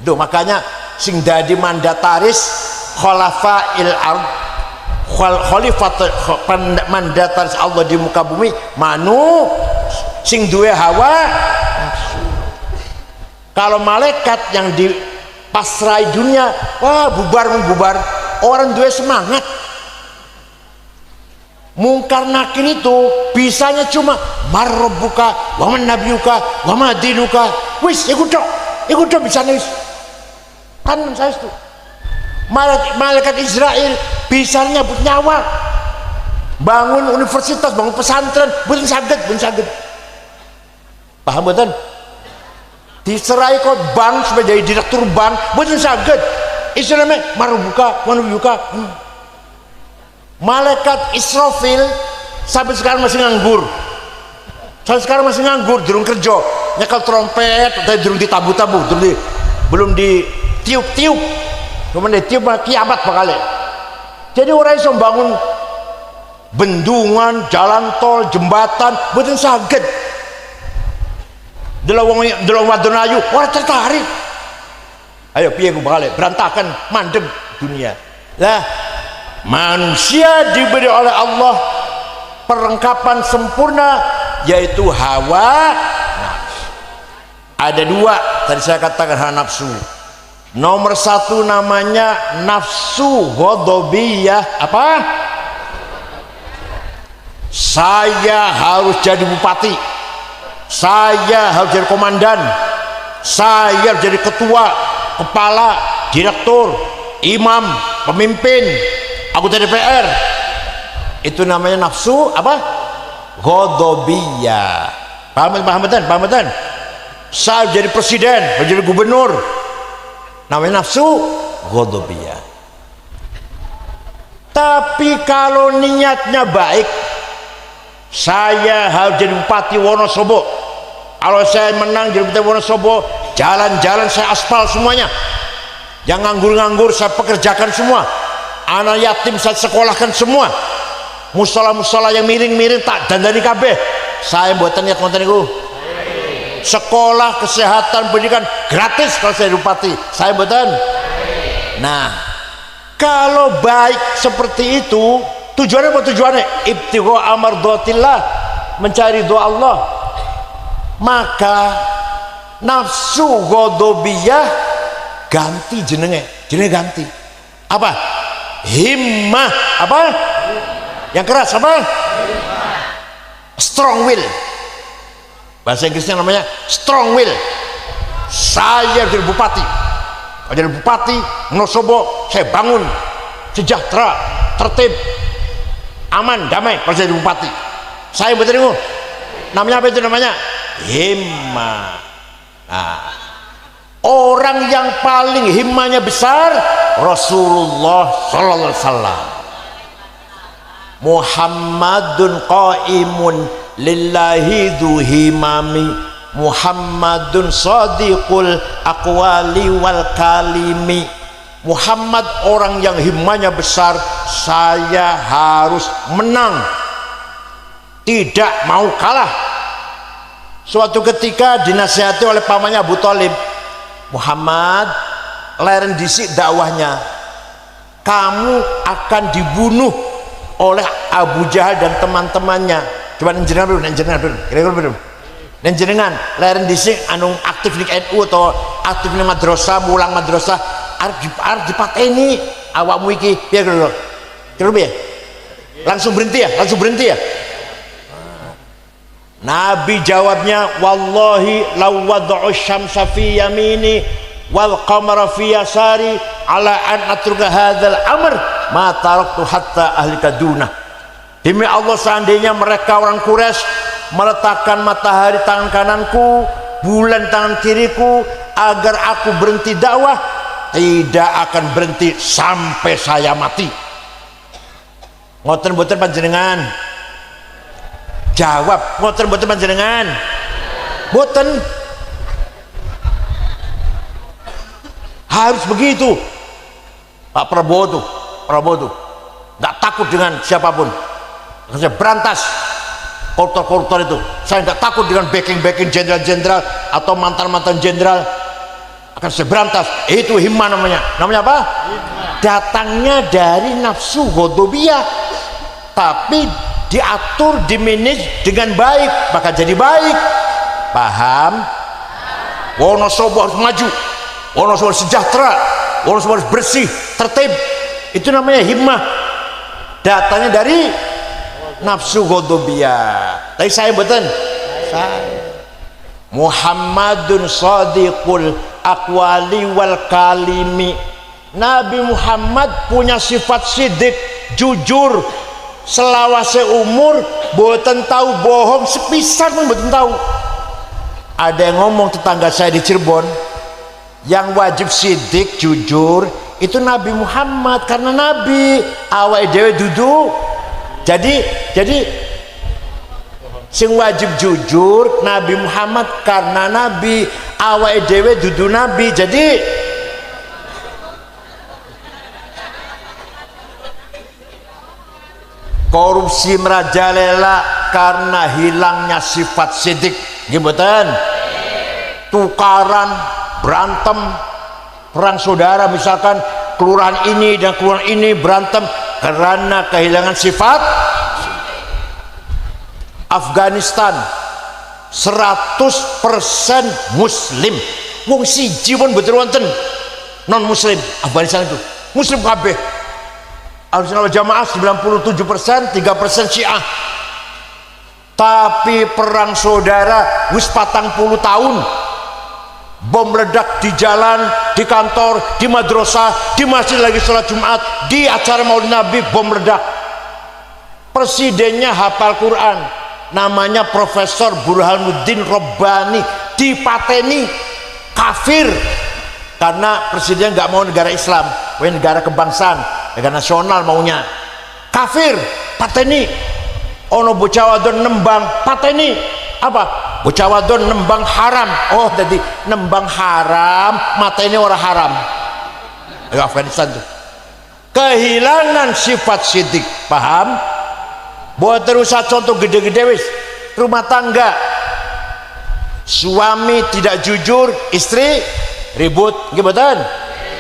Itu makanya sing dadi mandataris khalafail ard, khalifat mandataris Allah di muka bumi manu sing duwe hawa nafsu. Kalau malaikat yang dipasrai dunia, wah bubar, orang duwe semangat. Mungkar nakir itu bisanya cuma marrabbuka wa man nabiyuka wa ma dinuka, wis ikut dok bisanya wis kan saya itu. Malaikat Israel bisanya nyabut nyawa, bangun universitas, bangun pesantren, bukan saged. Paham betul? Diserai kok bank supaya jadi direktur bank, bukan saged. Istilahnya marrabbuka wa nabiyuka. Malaikat Israfil sampai sekarang masih nganggur. Durung kerja, nyekel trompet, tapi durung ditabu-tabu, belum ditiup-tiup. Kemudian ditiup kiamat bakal. Jadi orang iso bangun bendungan, jalan tol, jembatan, mboten saged. Delok wadon ayu, ora tertarik. Ayo piye ku bakal berantakan, mandeg dunia. Lah manusia diberi oleh Allah perlengkapan sempurna, yaitu hawa nafsu. Ada dua tadi saya katakan, hawa nafsu. Nomor satu namanya nafsu ghadabiyah. Apa? Saya harus jadi bupati, saya harus jadi komandan, saya harus jadi ketua, kepala, direktur, imam, pemimpin, anggota DPR. Itu namanya nafsu apa? Ghadabiyah. Paham betul? Saya jadi presiden, jadi gubernur, namanya nafsu ghadabiyah. Tapi kalau niatnya baik, saya harus jadi bupati Wonosobo, kalau saya menang jadi bupati Wonosobo, jalan-jalan saya aspal semuanya, yang nganggur-nganggur saya pekerjakan semua, anak yatim saya sekolahkan semua, musola-musola yang miring-miring tak dandani kabeh saya buatan niat konten itu. Sekolah, kesehatan, pendidikan gratis kalau saya bupati, saya buatan. Nah, kalau baik seperti itu, tujuannya apa? Tujuannya ibtigha amardatillah, mencari doa Allah. Maka nafsu ghadabiyah ganti jenenge ganti apa? Himmah. Apa? Yang keras apa? Strong will. Bahasa Inggrisnya namanya strong will. Saya jadi bupati, Wonosobo, saya bangun sejahtera, tertib, aman, damai. Kalau saya jadi bupati, saya betul. Namanya apa itu namanya? Himmah. Nah, orang yang paling himmahnya besar Rasulullah sallallahu alaihi wasallam. Muhammadun qaimun lillahi dhu himami, Muhammadun sadiqul aqwali wal kalimi. Muhammad orang yang himmahnya besar, saya harus menang, tidak mau kalah. Suatu ketika dinasihati oleh pamannya Abu Thalib, Muhammad, leren disik dakwahnya, kamu akan dibunuh oleh Abu Jahal dan teman-temannya. Coba nenjenengan dulu, kira-kira belum? Nenjenengan leren disik anu aktif di NU atau aktif di madrasah, mulang madrasah, arep dipateni awakmu iki piye kira-kira? Kira-kira langsung berhenti ya? Nabi jawabnya, wallahi law wada'u syamsa fi yamini wal qamara fi yasari ala an atruka hadzal amr ma taraktu hatta ahlika dunah. Demi Allah, seandainya mereka orang Quraisy meletakkan matahari tangan kananku, bulan tangan kiriku, agar aku berhenti dakwah, tidak akan berhenti sampai saya mati. Ngoten boten panjenengan? Jawab, ngoten boten panjenengan? Boten. Harus begitu. Pak Prabowo tuh nggak takut dengan siapapun. Saya berantas koruptor itu. Saya nggak takut dengan backing jenderal-jenderal atau mantan jenderal. Akan saya berantas. Itu himmah namanya. Namanya apa? Datangnya dari nafsu ghadabiyah, tapi diatur, dimanage dengan baik, maka jadi baik. Paham? Wonosobo harus maju, Wonosobo harus sejahtera, Wonosobo harus bersih, tertib. Itu namanya himmah. Datangnya dari nafsu ghadabiyah. Tapi saya mboten. Saya Muhammadun shadiqul aqwali wal kalimi. Nabi Muhammad punya sifat sidik, jujur, selawase umur, boten tahu bohong sepisan pun boten tahu. Ada yang ngomong tetangga saya di Cirebon, yang wajib sidik, jujur itu Nabi Muhammad, karena Nabi awake dhewe dudu. Jadi sing wajib jujur Nabi Muhammad, karena Nabi awake dhewe dudu Nabi. Jadi korupsi merajalela karena hilangnya sifat sidik, gimana? Tukaran, berantem, perang saudara misalkan, kelurahan ini dan kelurahan ini berantem karena kehilangan sifat. Afghanistan 100% muslim, wong siji pun betul wonten non muslim. Afghanistan itu muslim kabeh. Ahlussunnah wal Jamaah 97%, 3% Syiah. Tapi perang saudara wis 40 tahun, bom meledak di jalan, di kantor, di madrasah, di masjid lagi sholat Jumat, di acara Maulid Nabi bom meledak. Presidennya hafal Quran, namanya Profesor Burhanuddin Rabbani, dipateni kafir karena presidennya nggak mau negara Islam, negara kebangsaan, negara nasional maunya. Kafir, pateni. Ono bocah wadon nembang, pateni. Apa? Bocah wadon nembang haram. Oh, jadi nembang haram, mateni orang haram. Afghanistan tuh. Kehilangan sifat sidik, paham? Buat terusan contoh gede-gede wis, rumah tangga. Suami tidak jujur, istri ribut, gimana?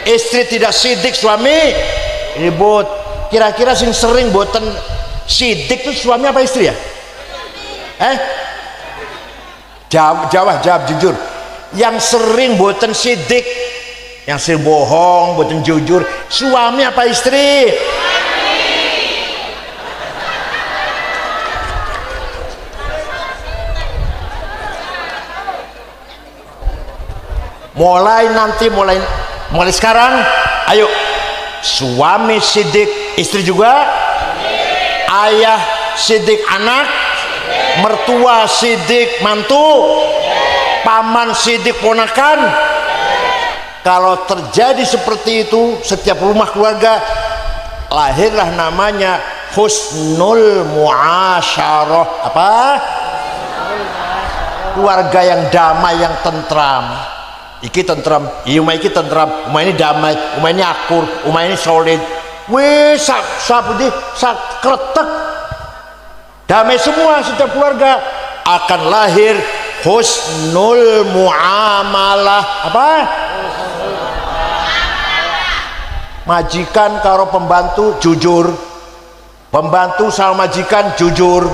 Istri tidak sidik, suami ribut. Kira-kira sing sering boten sidik tuh suami apa istri ya? Jawab jujur. Yang sering boten sidik, yang sering bohong, boten jujur, suami apa istri? Mulai sekarang, ayo, suami sidik, istri juga, ayah sidik anak, mertua sidik mantu, paman sidik ponakan. Kalau terjadi seperti itu setiap rumah keluarga, lahirlah namanya husnul muasyarah. Apa? Keluarga yang damai, yang tentram. Iki tentram, rumah iki tentram, rumah ini damai, rumah ini akur, rumah ini solid. Wih, sak kretek, damai semua. Setiap keluarga akan lahir husnul muamalah. Apa? Majikan karo pembantu jujur, pembantu sama majikan jujur,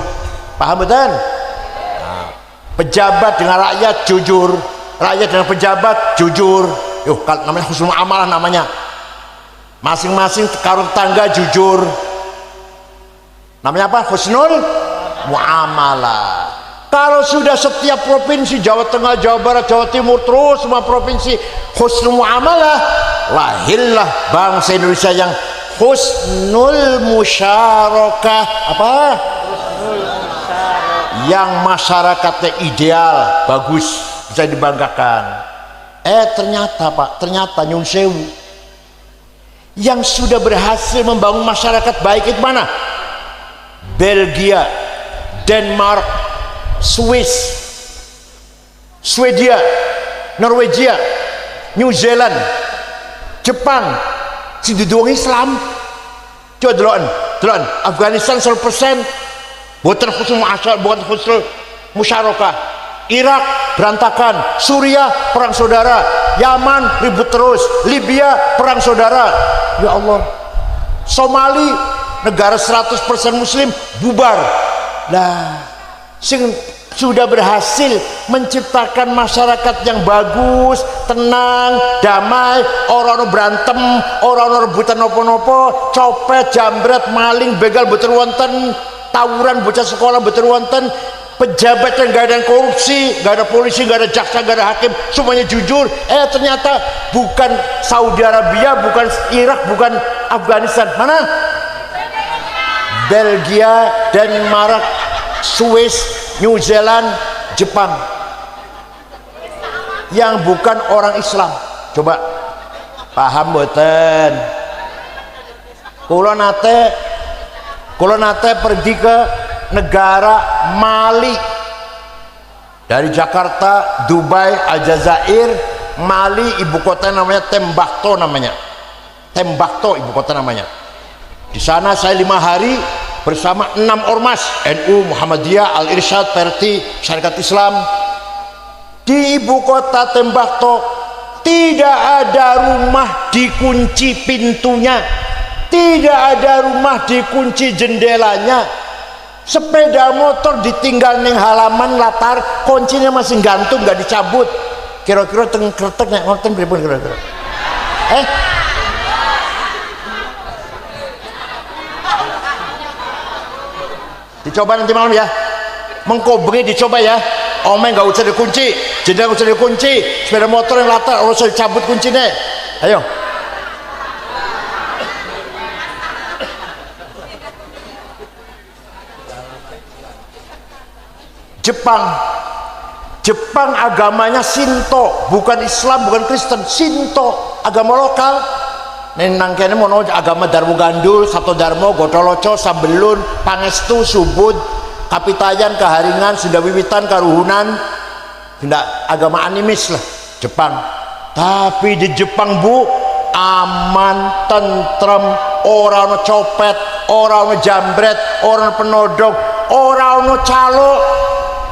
paham betul? Nah, pejabat dengan rakyat jujur, rakyat dengan pejabat jujur. Yuh, namanya husnul muamalah namanya. Masing-masing karo tetangga jujur. Namanya apa? Husnul muamalah. Kalau sudah setiap provinsi, Jawa Tengah, Jawa Barat, Jawa Timur, terus semua provinsi husnul muamalah, lahirlah bangsa Indonesia yang husnul musyarakah. Apa? Husnul musyarakah. Yang masyarakatnya ideal, bagus, bisa dibanggakan. Ternyata Pak, ternyata nyun sewu, yang sudah berhasil membangun masyarakat baik itu mana? Belgia, Denmark, Swiss, Swedia, Norwegia, New Zealand, Jepang, si duduang Islam. Coba deloken, Afghanistan 100% buatan khusus musyarakah. Irak berantakan, Suriah perang saudara, Yaman ribut terus, Libya perang saudara. Ya Allah, Somali negara 100% muslim bubar. Lah, sing sudah berhasil menciptakan masyarakat yang bagus, tenang, damai, orang-orang berantem, orang-orang rebutan nopo-nopo, copet, jambret, maling, begal, betul wonten, tawuran bocah sekolah betul wonten, pejabat yang gak ada korupsi, gak ada polisi, gak ada jaksa, gak ada hakim, semuanya jujur. Ternyata bukan Saudi Arabia, bukan Irak, bukan Afghanistan, mana? Belgia, Denmark, Swiss, New Zealand, Jepang, yang bukan orang Islam. Coba paham boten? Kulo nate pergi ke negara Mali, dari Jakarta, Dubai, Aljazair, Mali, ibu kota namanya Tembakto, ibu kota namanya. Di sana saya 5 hari bersama 6 ormas NU, Muhammadiyah, Al-Irsyad, Perti, Syarikat Islam. Di ibu kota Tembakto tidak ada rumah dikunci pintunya, tidak ada rumah dikunci jendelanya. Sepeda motor ditinggal ning halaman latar, kuncinya masih gantung, nggak dicabut. Kira-kira teng kretek nek ngoten pripun kira-kira? Dicoba nanti malam ya, mengkobri dicoba ya. Omeng nggak usah dikunci, jendela nggak usah dikunci, sepeda motor yang latar harus dicabut kuncinya. Ayo. Jepang agamanya Shinto, bukan Islam, bukan Kristen, Shinto, agama lokal. Nang kene mono agama Darmo Gandul, Sabto Darmo, Gotoloco, Sambelun, Pangestu, Subud, Kapitayan, Kaharingan, Sunda Wiwitan, Karuhunan. Tidak, agama animis lah Jepang. Tapi di Jepang Bu, aman, tentrem, orang no copet, orang no jambret, orang no penodong, orang no calo.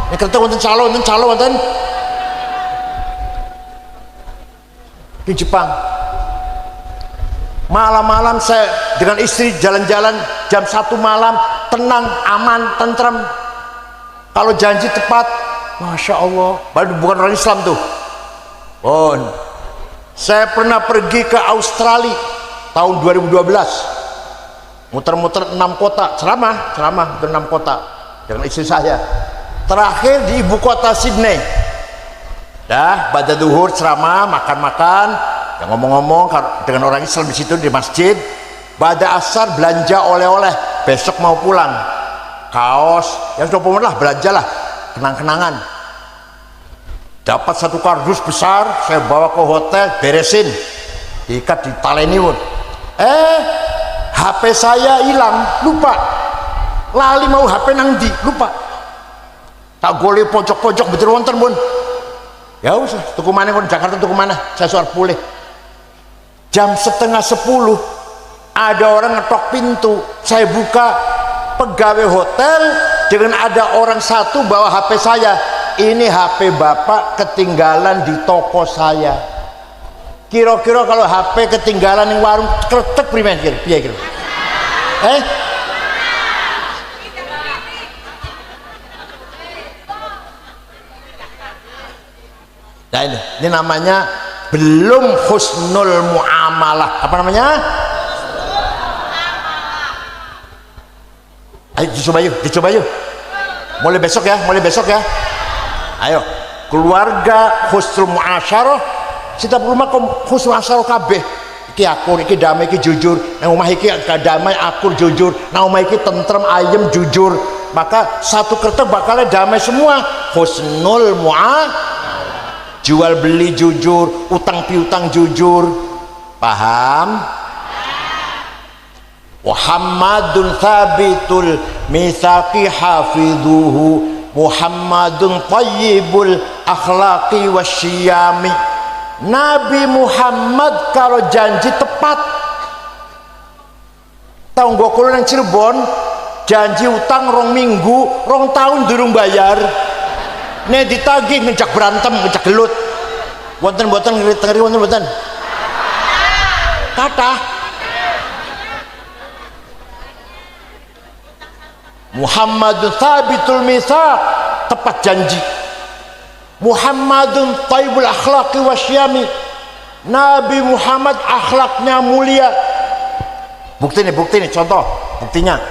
Ini kereta wonten calo wonten di Jepang. Malam-malam saya dengan istri jalan-jalan jam 1 malam, tenang, aman, tentrem. Kalau janji tepat, Masya Allah. Bukan orang Islam tuh. Saya pernah pergi ke Australia tahun 2012, muter-muter 6 kota, ceramah ke 6 kota dengan istri saya. Terakhir di ibu kota Sydney. Dah pada duhur ceramah, makan-makan, ya ngomong-ngomong dengan orang Islam di situ di masjid. Pada asar belanja oleh-oleh, besok mau pulang. Kaos, yang sudah pemerintah belanjalah, kenang-kenangan. Dapat 1 kardus besar, saya bawa ke hotel, beresin, diikat di taleni pun. HP saya hilang, lupa. Lali mau HP nang di, lupa. Tak golek pojok-pojok betul wonten pun. Ya usah, tuku mana kon Jakarta, tuku mana? Saya suar pulih. Jam setengah 10 ada orang ngetok pintu. Saya buka, pegawai hotel dengan ada orang satu bawa HP saya. Ini HP bapak ketinggalan di toko saya. Kira-kira kalau HP ketinggalan di warung kretek primen kira-kira. Nah ini namanya belum husnul muamalah. Apa namanya? Ayo dicoba yuk. Mulai besok ya. Ayo, keluarga husnul muasyarah. Setiap rumah husnul muasyarah kabeh. Iki akur, iki damai, iki jujur. Nang omah iki damai, akur, jujur. Nang omah iki tentrem, ayem, jujur. Maka satu kertas bakalnya damai semua. Husnul muasyarah. Jual beli jujur, utang piutang jujur. Paham? Muhammadun thabitul mitsaqi hafidhuhu, Muhammadun thayyibul akhlaqi wasyiyami. Nabi Muhammad kalau janji tepat. Tahu gak kalau nang Cirebon janji utang 2 minggu, 2 tahun durung bayar. Nih ditagih ngejak berantem, ngejak gelut. Wonten ngeri wonten. Kata Muhammadun thabitul mitsaq, tepat janji. Muhammadun thayyibul akhlaqi wasyami. Nabi Muhammad akhlaknya mulia. Bukti nih contoh buktinya.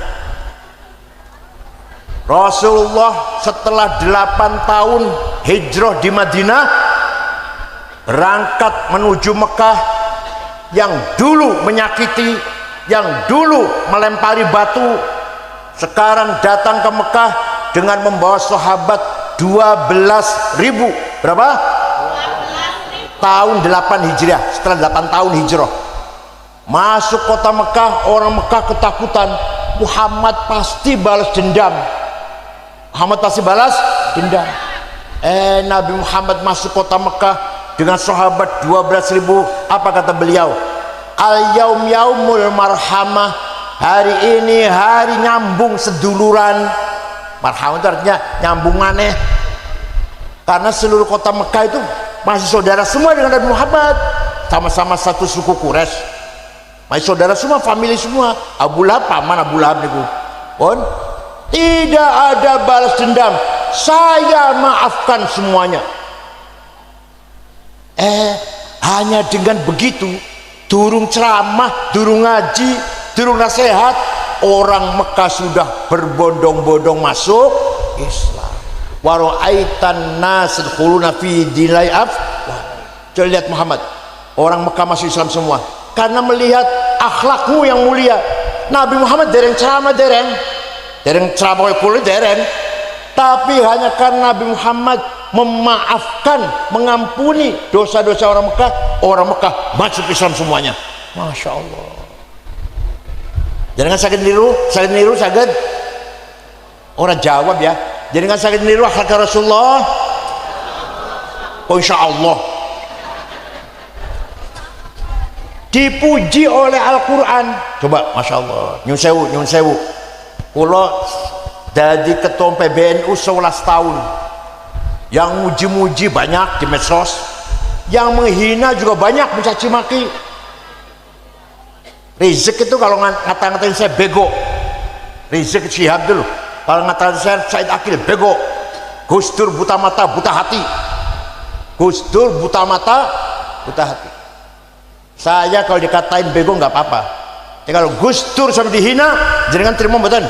Rasulullah setelah 8 tahun hijrah di Madinah berangkat menuju Mekah, yang dulu menyakiti, yang dulu melempari batu, sekarang datang ke Mekah dengan membawa sahabat 12.000. Berapa? 12.000. Tahun 8 Hijriah, setelah 8 tahun hijrah masuk kota Mekah. Orang Mekah ketakutan, Muhammad pasti balas dendam, Muhammad pasti balas dendam. Nabi Muhammad masuk kota Mekah dengan sahabat 12.000. Apa kata beliau? Al yaum yaumul marhamah, hari ini hari nyambung seduluran. Marhamah itu artinya nyambung maneh, karena seluruh kota Mekah itu masih saudara semua dengan Nabi Muhammad, sama-sama satu suku Quraisy, masih saudara semua, family semua. Abu Lahab, paman Abu Lahab itu pun tidak ada balas dendam, saya maafkan semuanya. Hanya dengan begitu, durung ceramah, durung ngaji, durung nasihat, orang Mekah sudah berbondong-bondong masuk Islam. Wa ra'aitan nas yadkhuluna fi dinil afwah. Coba lihat Muhammad, orang Mekah masuk Islam semua karena melihat akhlakmu yang mulia. Nabi Muhammad dereng ceramah, dereng ceramah kulit, dereng, tapi hanya karena Nabi Muhammad memaafkan, mengampuni dosa-dosa orang Mekah masuk Islam semuanya. Masya Allah. Jangan sakit niru sakit. Orang jawab ya. Jangan sakit niru akhlak Rasulullah. Oh, insya Allah. Dipuji oleh Al-Quran. Coba, masya Allah. Nyun sewu. Kulo jadi ketua PBNU 11 tahun. Yang muji-muji banyak di medsos, yang menghina juga banyak, mencaci maki. Rizik itu kalau ngata-ngatain saya bego, Rizik Syihab dulu kalau ngata-ngatain saya Said Akil bego. Gus Dur buta mata buta hati, Gus Dur buta mata buta hati. Saya kalau dikatain bego nggak apa-apa, tapi kalau Gus Dur sampai dihina jangan terima betul.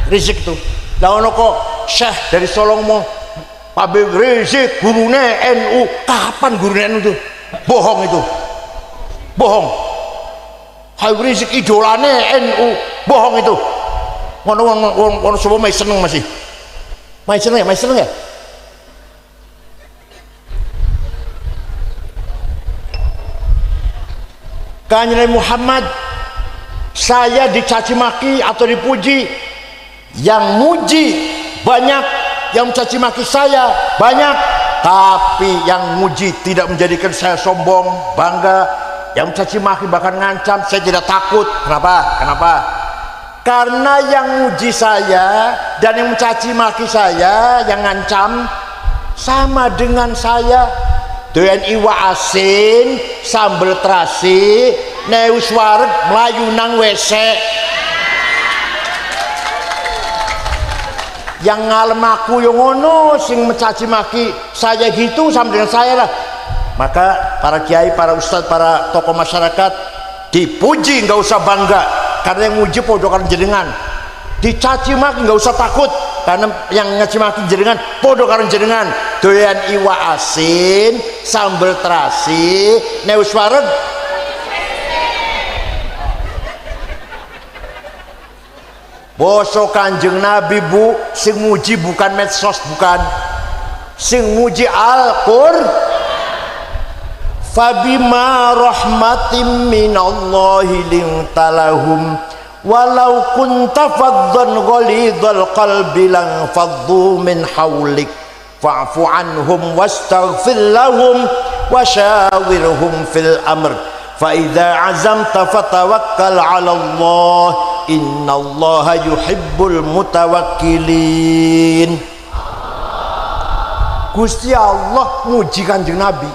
Rizik itu lawan kok Syekh dari Solong mau Habib Rizik gurune NU. Kapan gurune NU itu? Bohong itu, bohong. Habib Rizik idolane NU, bohong itu. Ngono semua masih seneng, masih seneng ya. Kanjeng Muhammad, saya dicaci maki atau dipuji, yang muji banyak, yang mencaci maki saya banyak, tapi yang muji tidak menjadikan saya sombong, bangga. Yang mencaci maki bahkan ngancam, saya tidak takut. Kenapa? Karena yang muji saya dan yang mencaci maki saya, yang ngancam, sama dengan saya. Doyan iwa asin, sambel terasi, neus wareg, melayu nang WC. Yang ngalem aku yang ngono, sing mencaci maki saya gitu, sama dengan saya lah. Maka para kiai, para ustadz, para tokoh masyarakat dipuji nggak usah bangga, karena yang muji podokan jenengan. Dicaci maki nggak usah takut, karena yang ngaci maki jenengan podokan jenengan. Doyan iwa asin, sambel terasi, neus wareg. Bosok Kanjeng Nabi bu, sing muji bukan medsos, bukan, sing muji Al-Qur'an. Fabima rahmatim minallahi lintalahum walau kunta faddan ghalidhal qalbi lan faddu min hawlik fa'fu anhum wastaghfir lahum washawirhum fil amr fa idza azamta fatawakkal 'ala Allah innallaha yuhibbul mutawakkilin. Gusti Allah muji Kanjeng Nabi,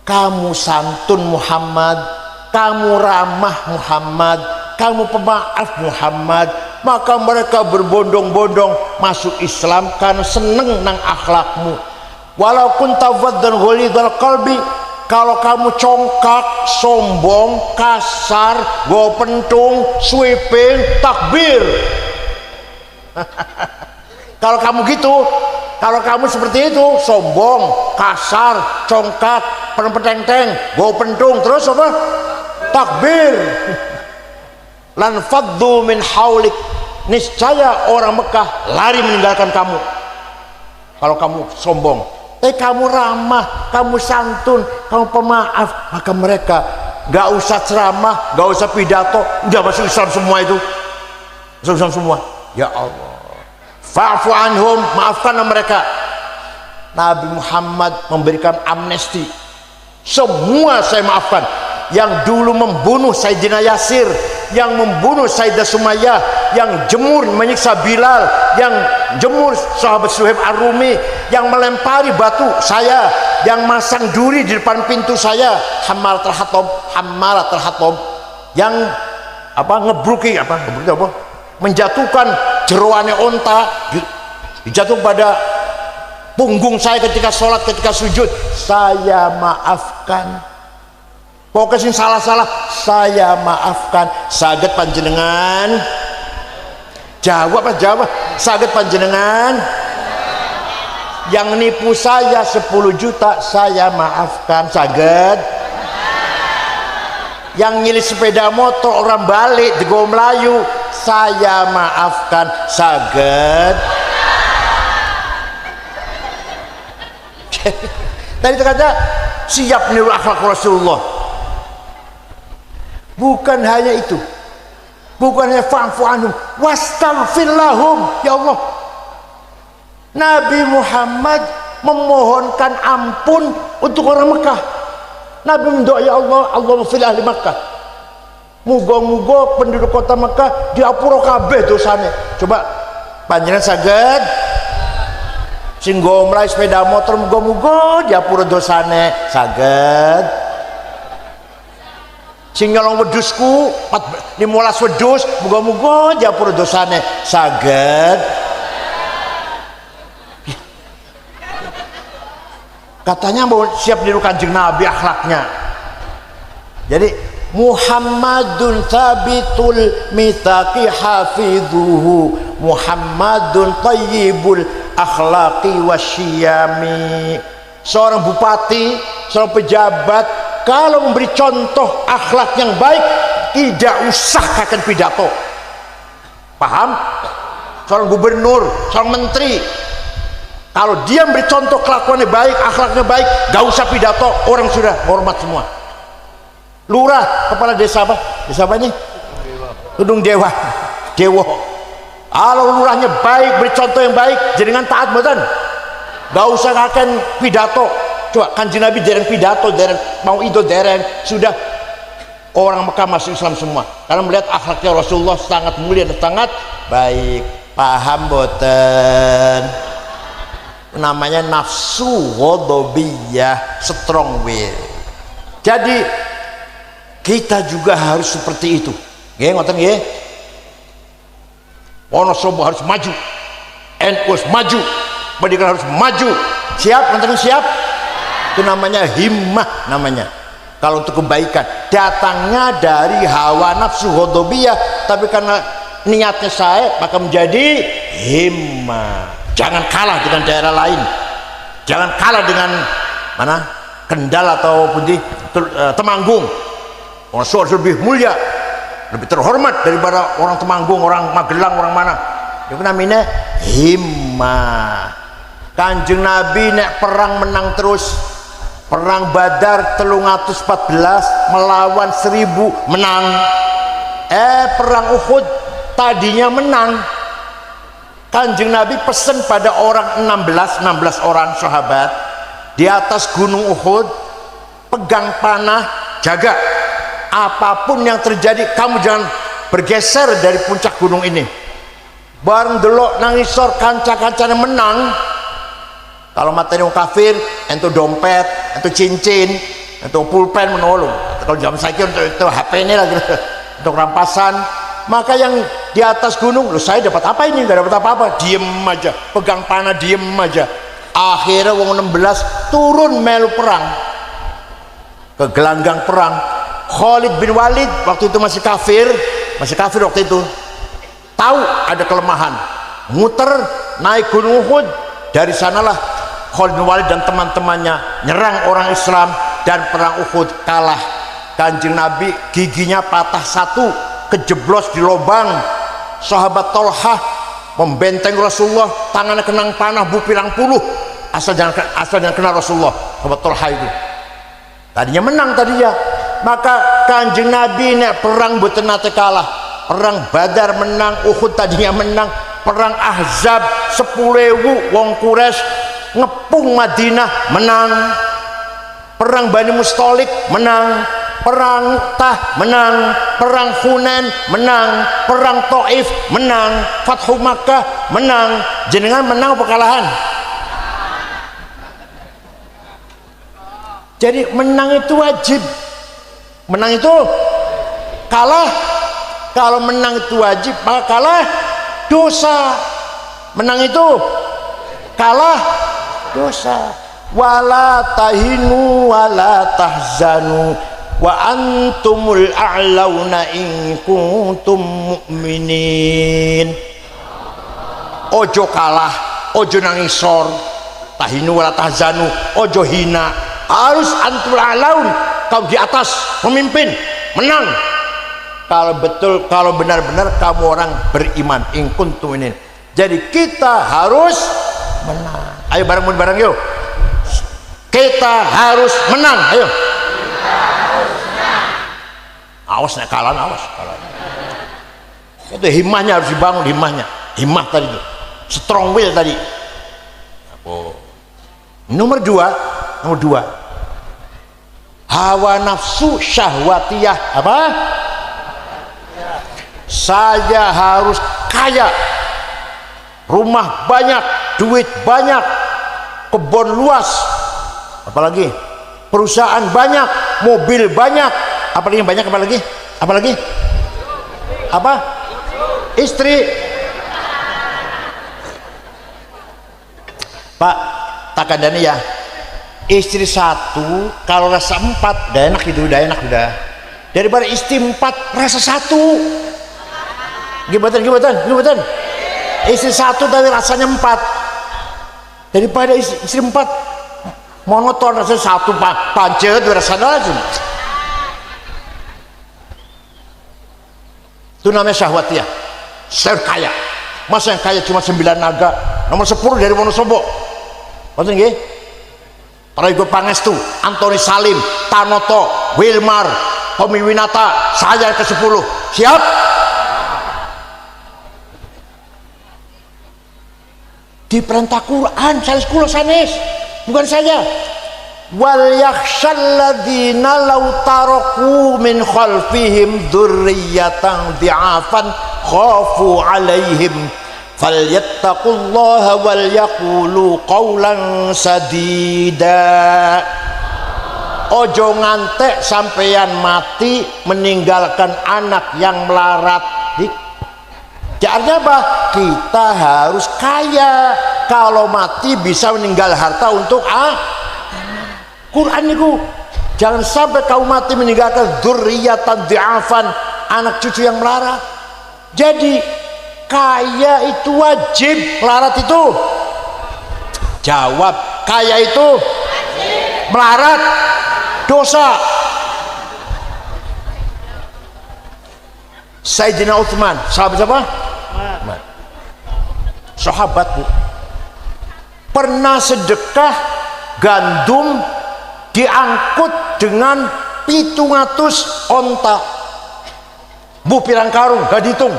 kamu santun Muhammad, kamu ramah Muhammad, kamu pemaaf Muhammad. Maka mereka berbondong-bondong masuk Islam karena seneng nang akhlakmu. Walaupun tafaddan ghalidhal qalbi, kalau kamu congkak, sombong, kasar, go pentung, sweeping, takbir, Kalau kamu gitu, kalau kamu seperti itu, sombong, kasar, congkak, peteng-teng, bawa pentung, terus apa? Takbir. Lan faddu min haulik, niscaya orang Mekah lari meninggalkan kamu kalau kamu sombong. Kamu ramah, kamu santun, kamu pemaaf, maka mereka gak usah ceramah, gak usah pidato, udah masuk Islam semua itu, masuk Islam semua. Ya Allah, fa'fu anhum, maafkanlah mereka. Nabi Muhammad memberikan amnesti, semua saya maafkan. Yang dulu membunuh Sayyidina Yasir, yang membunuh Sayyidah Sumayyah, yang jemur menyiksa Bilal, yang jemur sahabat Suhaib Ar-Rumi, yang melempari batu saya, yang masang duri di depan pintu saya, Hammalatul Hatab, yang ngebruki menjatuhkan jeroannya onta, dijatuh pada punggung saya ketika sholat, ketika sujud, saya maafkan. Pokoknya salah-salah saya maafkan. Saged panjenengan jawab saged panjenengan yang nipu saya 10 juta saya maafkan. Saged yang nyilih sepeda motor orang balik di Go Melayu saya maafkan. Saged. Tadi kata siap niru akhlak Rasulullah. Bukan hanya itu, bukan hanya fa'fu anhum wastaghfir lahum. Ya Allah, Nabi Muhammad memohonkan ampun untuk orang Mekah. Nabi mendoa, ya Allah, Allahumma fil ahli Mekah, muga-muga penduduk kota Mekah diapura kabeh dosane. Coba panjenengan saged sing ngomlai sepeda motor, muga-muga diapura dosane. Saged sing nyolong wedhusku 15 wedhus, muga-muga diapura dosane. Saged. Katanya mau siap niru Kanjeng Nabi akhlaknya. Jadi Muhammadun thabitul mitsaqi hafidhuhu, Muhammadun thayyibul akhlaqi wasyiyami. Seorang bupati, seorang pejabat kalau memberi contoh akhlak yang baik, tidak usah akan pidato. Paham? Seorang gubernur, seorang menteri, kalau dia memberi contoh kelakuannya baik, akhlaknya baik, gak usah pidato, orang sudah hormat semua. Lurah, kepala desa apa? Desa apa ini? Tudung Dewa. Kalau lurahnya baik, beri contoh yang baik, jenengan taat mboten? Gak usah akan pidato. Coba Kanjeng Nabi dereng pidato, dereng mau itu dereng, sudah orang Mekah masuk Islam semua karena melihat akhlaknya Rasulullah sangat mulia dan sangat baik. Paham boten? Namanya nafsu ghadabiyah, strong will. Jadi kita juga harus seperti itu. Nggih ngoten nggih. Wonosobo harus maju, NU harus maju, pendidikan harus maju. Siap? Ngoten siap? Itu namanya himmah namanya. Kalau untuk kebaikan datangnya dari hawa nafsu ghadabiyah, tapi karena niatnya saya maka menjadi himmah. Jangan kalah dengan daerah lain, jangan kalah dengan mana Kendal ataupun di Temanggung. Orang Solo lebih mulia, lebih terhormat daripada orang Temanggung, orang Magelang, orang mana. Itu namanya himmah. Kanjeng Nabi nek perang menang terus. Perang Badar 314 melawan 1000 menang. Perang Uhud tadinya menang. Kanjeng Nabi pesen pada orang 16 orang sahabat di atas gunung Uhud, pegang panah, jaga apapun yang terjadi kamu jangan bergeser dari puncak gunung ini. Bareng delok nangisor kanca-kancane menang. Kalau materi orang kafir, itu dompet, itu cincin, itu pulpen menolong. Kalau jam saya itu HP ini lagi untuk rampasan. Maka yang di atas gunung, loh saya dapat apa ini? Gak dapat apa-apa, diem aja, pegang panah diem aja. Akhirnya wong 16 turun melu perang, ke gelanggang perang. Khalid bin Walid waktu itu masih kafir waktu itu, tahu ada kelemahan. muter naik gunung Uhud. Dari sanalah Khalid bin Walid dan teman-temannya nyerang orang Islam, dan perang Uhud kalah. Kanjeng Nabi giginya patah satu, kejeblos di lubang. Sahabat Tolhah membenteng Rasulullah, tangannya kenang panah bupilang puluh, asal jangan kena Rasulullah. Sahabat Tolhah itu tadinya menang tadinya, maka Kanjeng Nabi nek perang boten nate kalah. Perang Badar menang, Uhud tadinya menang, perang Ahzab 10.000 wong Quraisy ngepung Madinah menang, perang Bani Mustalik menang, perang Tah menang, perang Hunain menang, perang Taif menang, Fathu Makkah menang. Jenengan menang apa kalahan? Jadi menang itu wajib, menang itu kalah. Kalau menang itu wajib, maka kalah dosa. Menang itu kalah dosa. Wala tahinu wala tahzanu wa antumul a'launa in kuntum mu'minin. Ojo kalah, ojo nangisor, tahinu wala tahzanu, ojo hina, harus antumul a'laun, kau di atas, pemimpin, menang. Kalau betul, kalau benar-benar kamu orang beriman, in kuntum mu'minin. Jadi kita harus menang. Ayo bareng-bareng yuk, kita harus menang. Ayo, awas nek kalah, awas kalah. Itu himmahnya harus dibangun, himmah tadi itu, strong will tadi. Nomor dua, hawa nafsu syahwatiyah. Apa? Saya harus kaya, rumah banyak, duit banyak, kebun luas, apalagi perusahaan banyak, mobil banyak, apalagi banyak, apalagi apa? Istri. Pak, tak kandani ya, istri satu kalau rasa empat udah enak itu, udah enak udah, daripada istri empat rasa satu. Gimana? Istri satu tapi rasanya empat, daripada istri empat monoton, rasanya satu pancet rasanya aja. Itu namanya syahwatiyah. Saya kaya, masa yang kaya cuma 9 naga, nomor 10 dari Wonosobo. Maksudnya nggih? Prayogo Pangestu, Antoni Salim, Tanoto, Wilmar, Tommy Winata, saya ke-10. Siap? Di perintah Quran, sanes, bukan saya. Wal yakhshalladzina law taraku min khalfihim dzurriyyatan dhi'afan khafu 'alaihim falyattaqullaha wal yaqulu qawlan sadida. Ojo ngantek sampeyan mati meninggalkan anak yang melarat. Artinya apa? Kita harus kaya. Kalau mati bisa meninggal harta untuk Quran itu. Jangan sampai kau mati meninggalkan dzurriyyatan dhi'afan, anak cucu yang melarat. Jadi kaya itu wajib, melarat itu jawab. Kaya itu wajib, melarat dosa. Sayyidina Utsman, sahabat siapa? Sahabat, Bu, pernah sedekah gandum diangkut dengan 700 onta. Bu, pirang karung gak dihitung,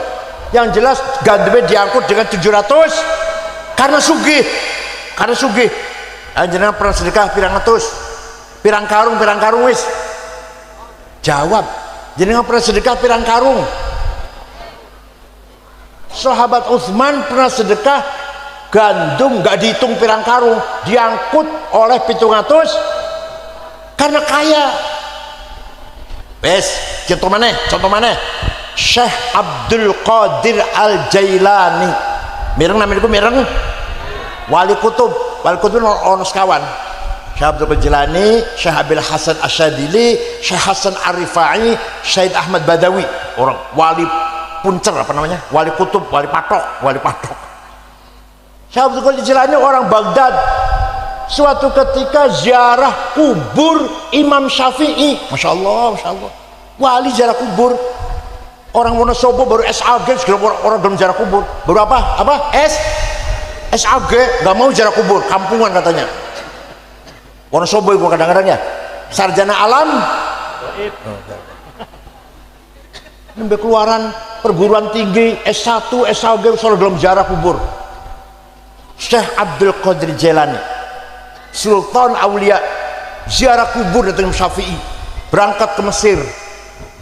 yang jelas gandumnya diangkut dengan 700 karena sugih. Jenengan pernah sedekah pirang atus, pirang karung wis jawab. Jenengan pernah sedekah pirang karung? Sahabat Utsman pernah sedekah gandum gak dihitung pirang karung, diangkut oleh 700 karena kaya. Wes, contoh mana? Syekh Abdul Qadir Al-Jailani, mireng namanya mireng, wali kutub ono sekawan. Syekh Abdul Qadir Jailani, Syekh Abil Hasan Asyadili, Syekh Hasan Arifai, Syed Ahmad Badawi, orang wali puncer, apa namanya, wali kutub, wali patok. Syekh Abdul Qadir Jilani orang Baghdad. Suatu ketika ziarah kubur Imam Syafi'i. Masya Allah, Masya Allah. Wali ziarah kubur. Orang Wonosobo baru SAG, orang belum ziarah kubur. Baru apa? SAG, nggak mau ziarah kubur, kampungan katanya. Wonosobo itu kadang-kadang ya. Sarjana alam. Nembe keluaran perguruan tinggi S1, SAG, soal belum ziarah kubur. Syekh Abdul Qadir Jilani, Sultan Aulia, ziarah kubur datang Imam Syafi'i, berangkat ke Mesir.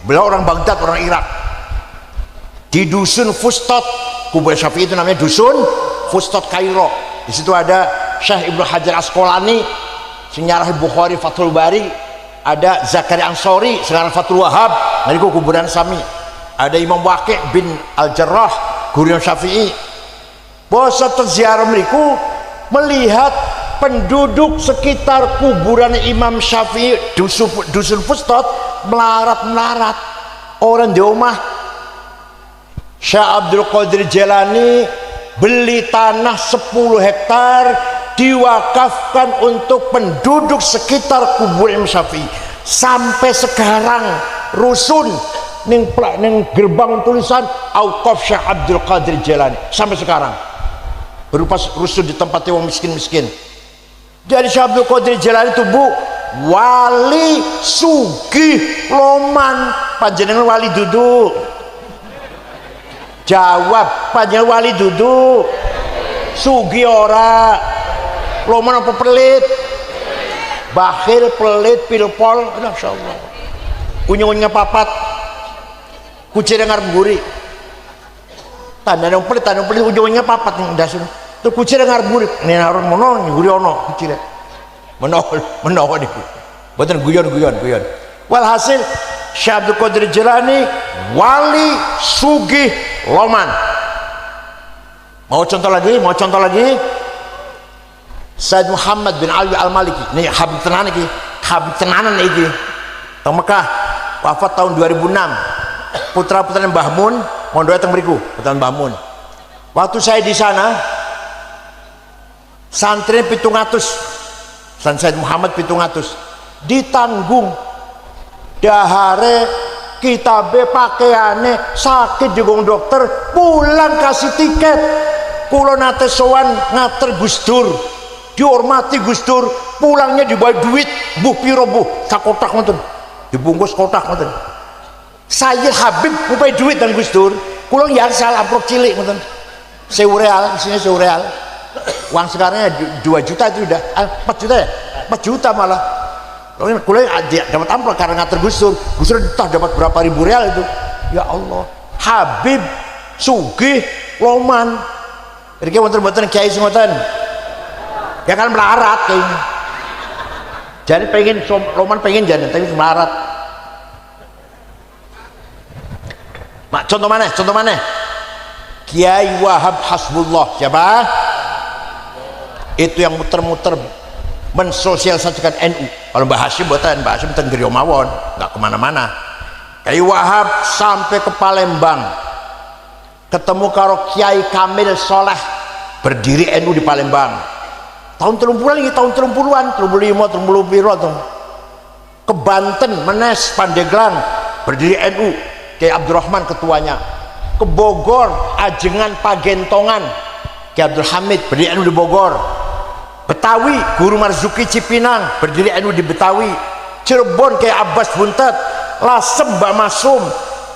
Beliau orang Baghdad, orang Irak. Di dusun Fustat, kubur Syafi'i itu namanya dusun Fustat Kairo. Di situ ada Syekh Ibnu Hajar Asqalani, sejarah Bukhari Fathul Bari, ada Zakaria Ansori, sekarang Fathul Wahab, itu kuburan Sami. Ada Imam Waqi' bin Al-Jarrah, guru Syafi'i. Bosa terziarah mereka melihat penduduk sekitar kuburan Imam Syafi'i dusun Fustat melarat-melarat orang di rumah. Syekh Abdul Qadir Jilani beli tanah 10 hektar diwakafkan untuk penduduk sekitar kubur Imam Syafi'i. Sampai sekarang rusun ning gerbang tulisan Auqaf Syekh Abdul Qadir Jilani sampai sekarang, berupa rusun di tempat yang miskin-miskin. Jadi Syekh Abdul Qadir Jilani itu Bu, wali sugih loman. Panjenengan wali duduk, jawab. Panjenengan wali duduk, sugih ora, loman apa pelit, bakhil, pelit, pilpol. Masya Allah. Unyung-unyungnya papat, kucing ngarep guri. Tanda yang pelit, ujungnya papat nih dasun. Tuh kucing ngarep guri. Nih naruh mono, guri ono kucing. Menawa niku. Boten guyon. Walhasil Syekh Abdul Qadir Jilani wali sugih loman. Mau contoh lagi? Said Muhammad bin Ali Al-Maliki. Nih Habib tenanan iki. Teng Mekah, wafat tahun 2006. Putra-putra Mbah Mun mondok datang mriku, putra Mbah Mun. Waktu saya di sana, santri 700, Said Muhammad 700, ditanggung dahare kitabe pakaiane sakit digong dokter, pulang kasih tiket. Kula nate sowan ngater Gus Dur, dihormati Gus Dur, pulangnya dibawa duit, buh piro buh, sak kotak ngoten, dibungkus kotak ngoten. Saya Habib ngupai duit dan Gus Dur, pulang ya salah amplop cilik ngoten, 1000 real, isinya 1000 real. Uang sekarangnya 2 juta itu udah, 4 juta ya, 4 juta malah. Kuliah dapat amplop karena ngater Gus Dur entah dapat berapa ribu real itu. Ya Allah, Habib sugih loman. Jadi wonten-wonten kiai semoten, ya kan melarat kayaknya. Jadi pengen loman pengen jadi, tapi melarat. Mak contoh mana? Kiai Wahab Hasbullah, siapa? Itu yang muter-muter mensosialisasikan NU. Kalau Mbah Hasyim buatan, Mbah Hasyim ten Griya mawon, nggak kemana-mana. Kiai Wahab sampai ke Palembang, ketemu karo Kiai Kamil Soleh, berdiri NU di Palembang. Tahun 30-an lagi, tahun 30-an, 35, 30 piro tuh. Ke Banten, Menes, Pandeglang, berdiri NU, Kiai Abdurrahman ketuanya. Ke Bogor, Ajengan, Pagentongan, Kiai Abdul Hamid, berdiri NU di Bogor. Betawi, Guru Marzuki Cipinang, berdiri NU di Betawi. Cirebon, Kiai Abbas Buntet. Lasem, Mbak Masum.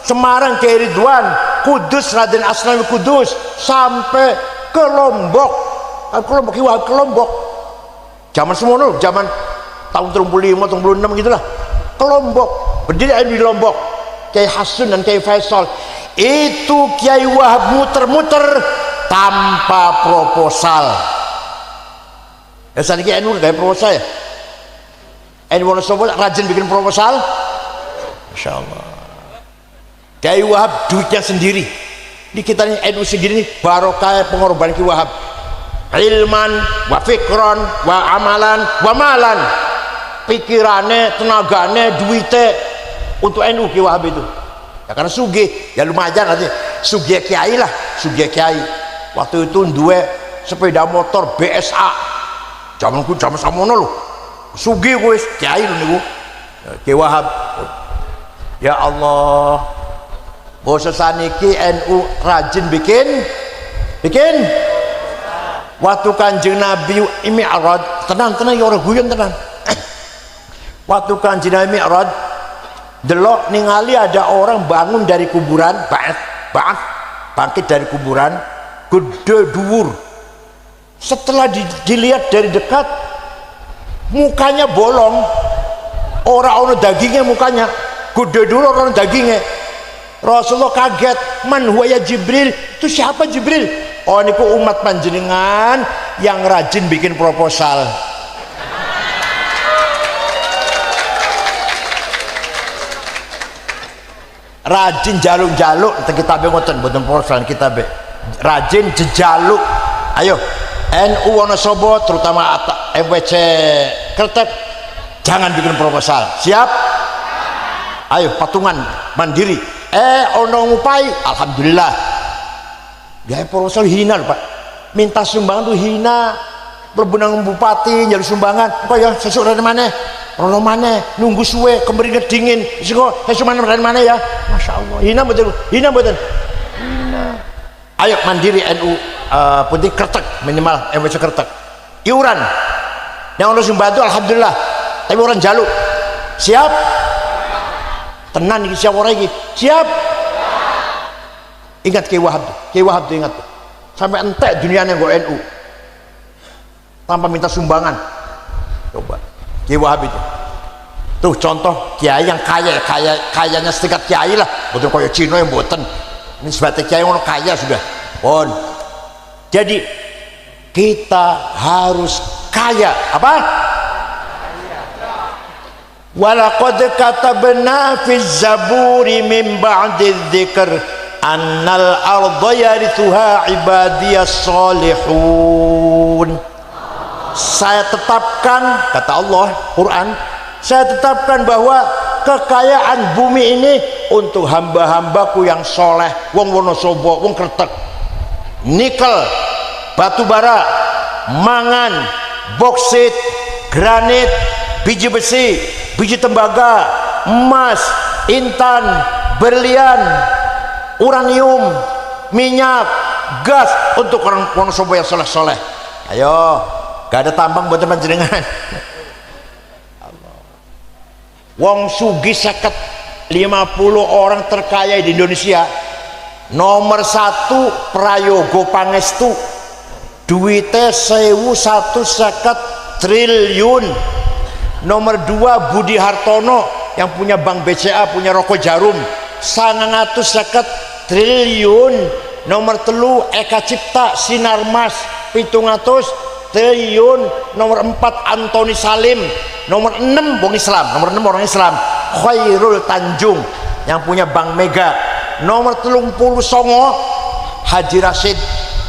Semarang, Kiai Ridwan. Kudus, Raden Asnawi Kudus. Sampai ke Lombok. Ke Lombok. Zaman semono, zaman tahun 35, 36 gitulah. Ke Lombok, berdiri NU di Lombok. Kiai Hasun dan Kiai Faisal. Itu Kiai Wahab muter-muter tanpa proposal. Ya saat ini NU gak proposal ya. NU Wonosobo rajin bikin proposal. Masya Allah. Kiai Wahab duitnya sendiri. Ini kita nih NU sendiri nih barokah pengorbanan Kiai Wahab. Ilman wa fikron wa amalan wa malan. Pikirannya, tenaganya, duitnya untuk NU Kiai Wahab itu. Ya karena sugih, ya lumayan nanti sugih kiai lah, sugih kiai. Waktu itu dua sepeda motor BSA. Zamanku zaman samono lho. Sugih kowe kiai lho niku. Ki Wahab. Ya Allah. Basa saniki NU rajin bikin waktu Kanjeng Nabi Mi'raj, tenang ya ora guyon tenan. Waktu Kanjeng Nabi Mi'raj delok ningali ada orang bangun dari kuburan, bangkit dari kuburan, gede dhuwur. Setelah dilihat dari dekat, mukanya bolong, ora ono dagingnya mukanya, gede dhuwur ora ono dagingnya. Rasulullah kaget, man huwa ya Jibril, itu siapa Jibril? Oh niku umat panjenengan yang rajin bikin proposal. Rajin jaluk-jaluk kitabe ngoten mboten proposal kitabe. Rajin jejaluk. Ayo NU Wonosobo terutama MWC Kretek jangan bikin proposal. Siap? Ayo patungan mandiri. Ono ngupai alhamdulillah. Gawe proposal hina lho Pak. Minta sumbangan tuh hina. Mlebu nang bupati nyari sumbangan. Kok ya sesuk rene maneh. Rono maneh nunggu suwe kemringet dingin. Sesuk sesuk rene maneh ya. Masyaallah. Hina mboten? Hina mboten? Hina. Ayo mandiri NU Putih Kretek minimal MWC Kretek. Iuran. Yang ono sumbangan tuh alhamdulillah. Tapi orang jaluk. Siap? Tenan iki siap ora iki? Siap? Ingat Ki Wahab tuh ingat tuh. Sampai entek dunianya nggo NU. Tanpa minta sumbangan. Coba. Ki Wahab itu. Tuh contoh kiai yang kayanya setingkat kiai lah. Betul koyo Cina yang mboten. Ini sebagai kiai ngono kaya sudah. Pon. Jadi kita harus kaya. Apa? Walaqad katabna fi zaburi min ba'di dzikr annal arda yarithuha ibadiyas salihun. Saya tetapkan, kata Allah Quran, saya tetapkan bahwa kekayaan bumi ini untuk hamba-hambaku yang soleh, wong Wonosobo, wong Kretek. Nikel, batu bara, mangan, boksit, granit, biji besi, biji tembaga, emas, intan, berlian, uranium, minyak, gas untuk orang Wonosobo yang soleh-soleh. Ayo, gak ada tambang buat teman jenengan. Wong sugih 50 orang terkaya di Indonesia. Nomor 1 Prayogo Pangestu, duitnya 1.150 triliun. Nomor 2 Budi Hartono yang punya Bank BCA, punya Rokok Jarum, 950 triliun. Nomor 3 Eka Cipta Sinarmas 700 triliun. Nomor 4 Antoni Salim. Nomor 6 orang Islam Khairul Tanjung yang punya Bank Mega. Nomor 30 Songo Haji Rashid.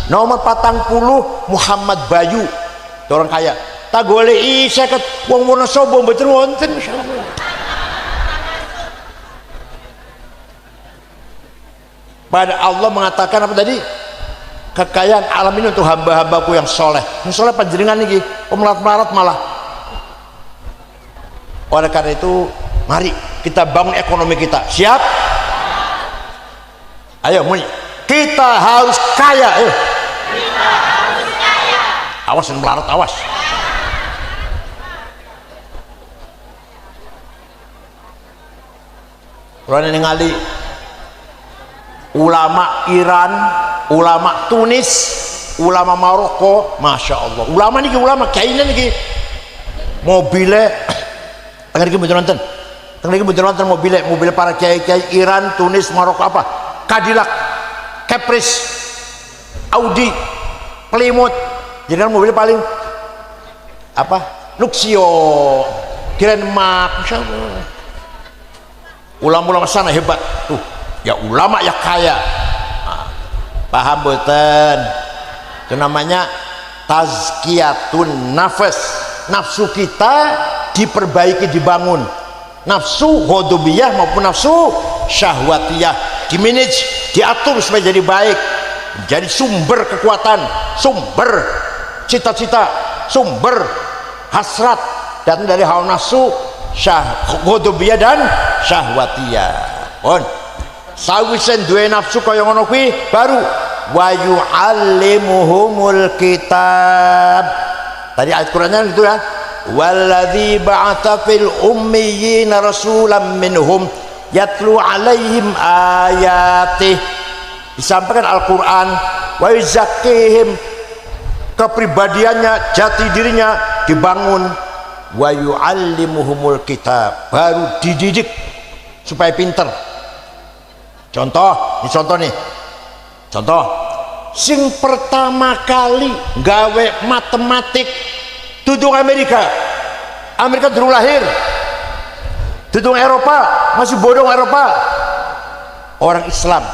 Nomor 40 Muhammad Bayu, orang kaya. Tak golei 50 wong Wonosobo mboten wonten masyaallah. Pada Allah mengatakan apa tadi? Kekayaan alam ini untuk hamba-hambaku yang soleh. Yang soleh panjenengan iki pemelarat-melarat malah. Oleh karena itu, mari kita bangun ekonomi kita. Siap? Ayo, muni. Kita harus kaya. Ayo. Kita harus kaya. Awas dan melarat, awas. Kalau ningali ulama Iran, ulama Tunis, ulama Maroko, masya Allah. Ulama niki ulama kainan niki mobilnya, tengah niki betul nonton mobilnya para kiai Iran, Tunis, Maroko apa? Cadillac, Caprice, Audi, Plymouth. Jadi kan mobilnya paling apa? Luxio, Grand Mark, masya Allah. Ulama-ulama sana hebat tuh. Ya ulama ya kaya. Nah, paham boten? Itu namanya tazkiyatun nafas. Nafsu kita diperbaiki, dibangun. Nafsu ghadubiyah maupun nafsu syahwatiyah dimanage, diatur supaya jadi baik. menjadi sumber kekuatan, sumber cita-cita, sumber hasrat, dan dari hawa nafsu, ghadabiyah dan syahwatiyah. Pun sawisen duwe nafsu kaya ngono kuwi baru wa yu'allimuhumul kitab. Tadi ayat Qur'annya itu ya, walladzi ba'atsa fil ummiyina rasulan minhum yatlu alaihim ayatih. Disampaikan Al-Quran, wa yuzakkihim, kepribadiannya, jati dirinya dibangun, wa yu'allimuhumul kitab, baru dididik supaya pinter. Contoh, ini contoh nih, contoh sing pertama kali gawe matematik tudung Amerika dulu lahir, tudung Eropa, masih bodong Eropa, orang Islam,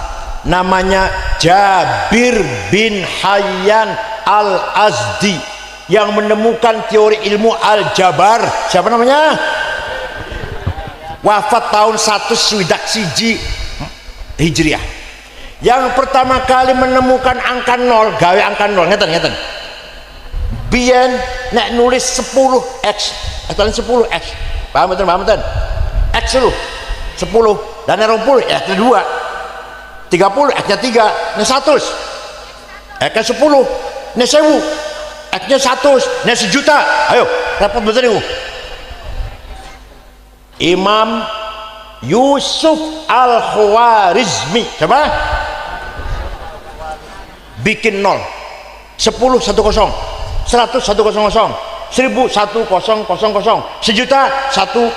namanya Jabir bin Hayyan Al-Azdi, yang menemukan teori ilmu aljabar. Siapa namanya? Wafat tahun 1 Hijriah. Yang pertama kali menemukan angka 0, gawe angka 0, ngeten biyen nek nulis 10x atau 10x, paham betul x lu 10 dan 20 x nya 2, 30 x nya 3, nek 100 x nya 10, nek 1000 x nya 100, nek 1.000.000. Ayo repot betul niku. Imam Yusuf Al-Khwarizmi, siapa? Bikin 0, 10 100, 100 100, 1000 1000 sejuta 1000000.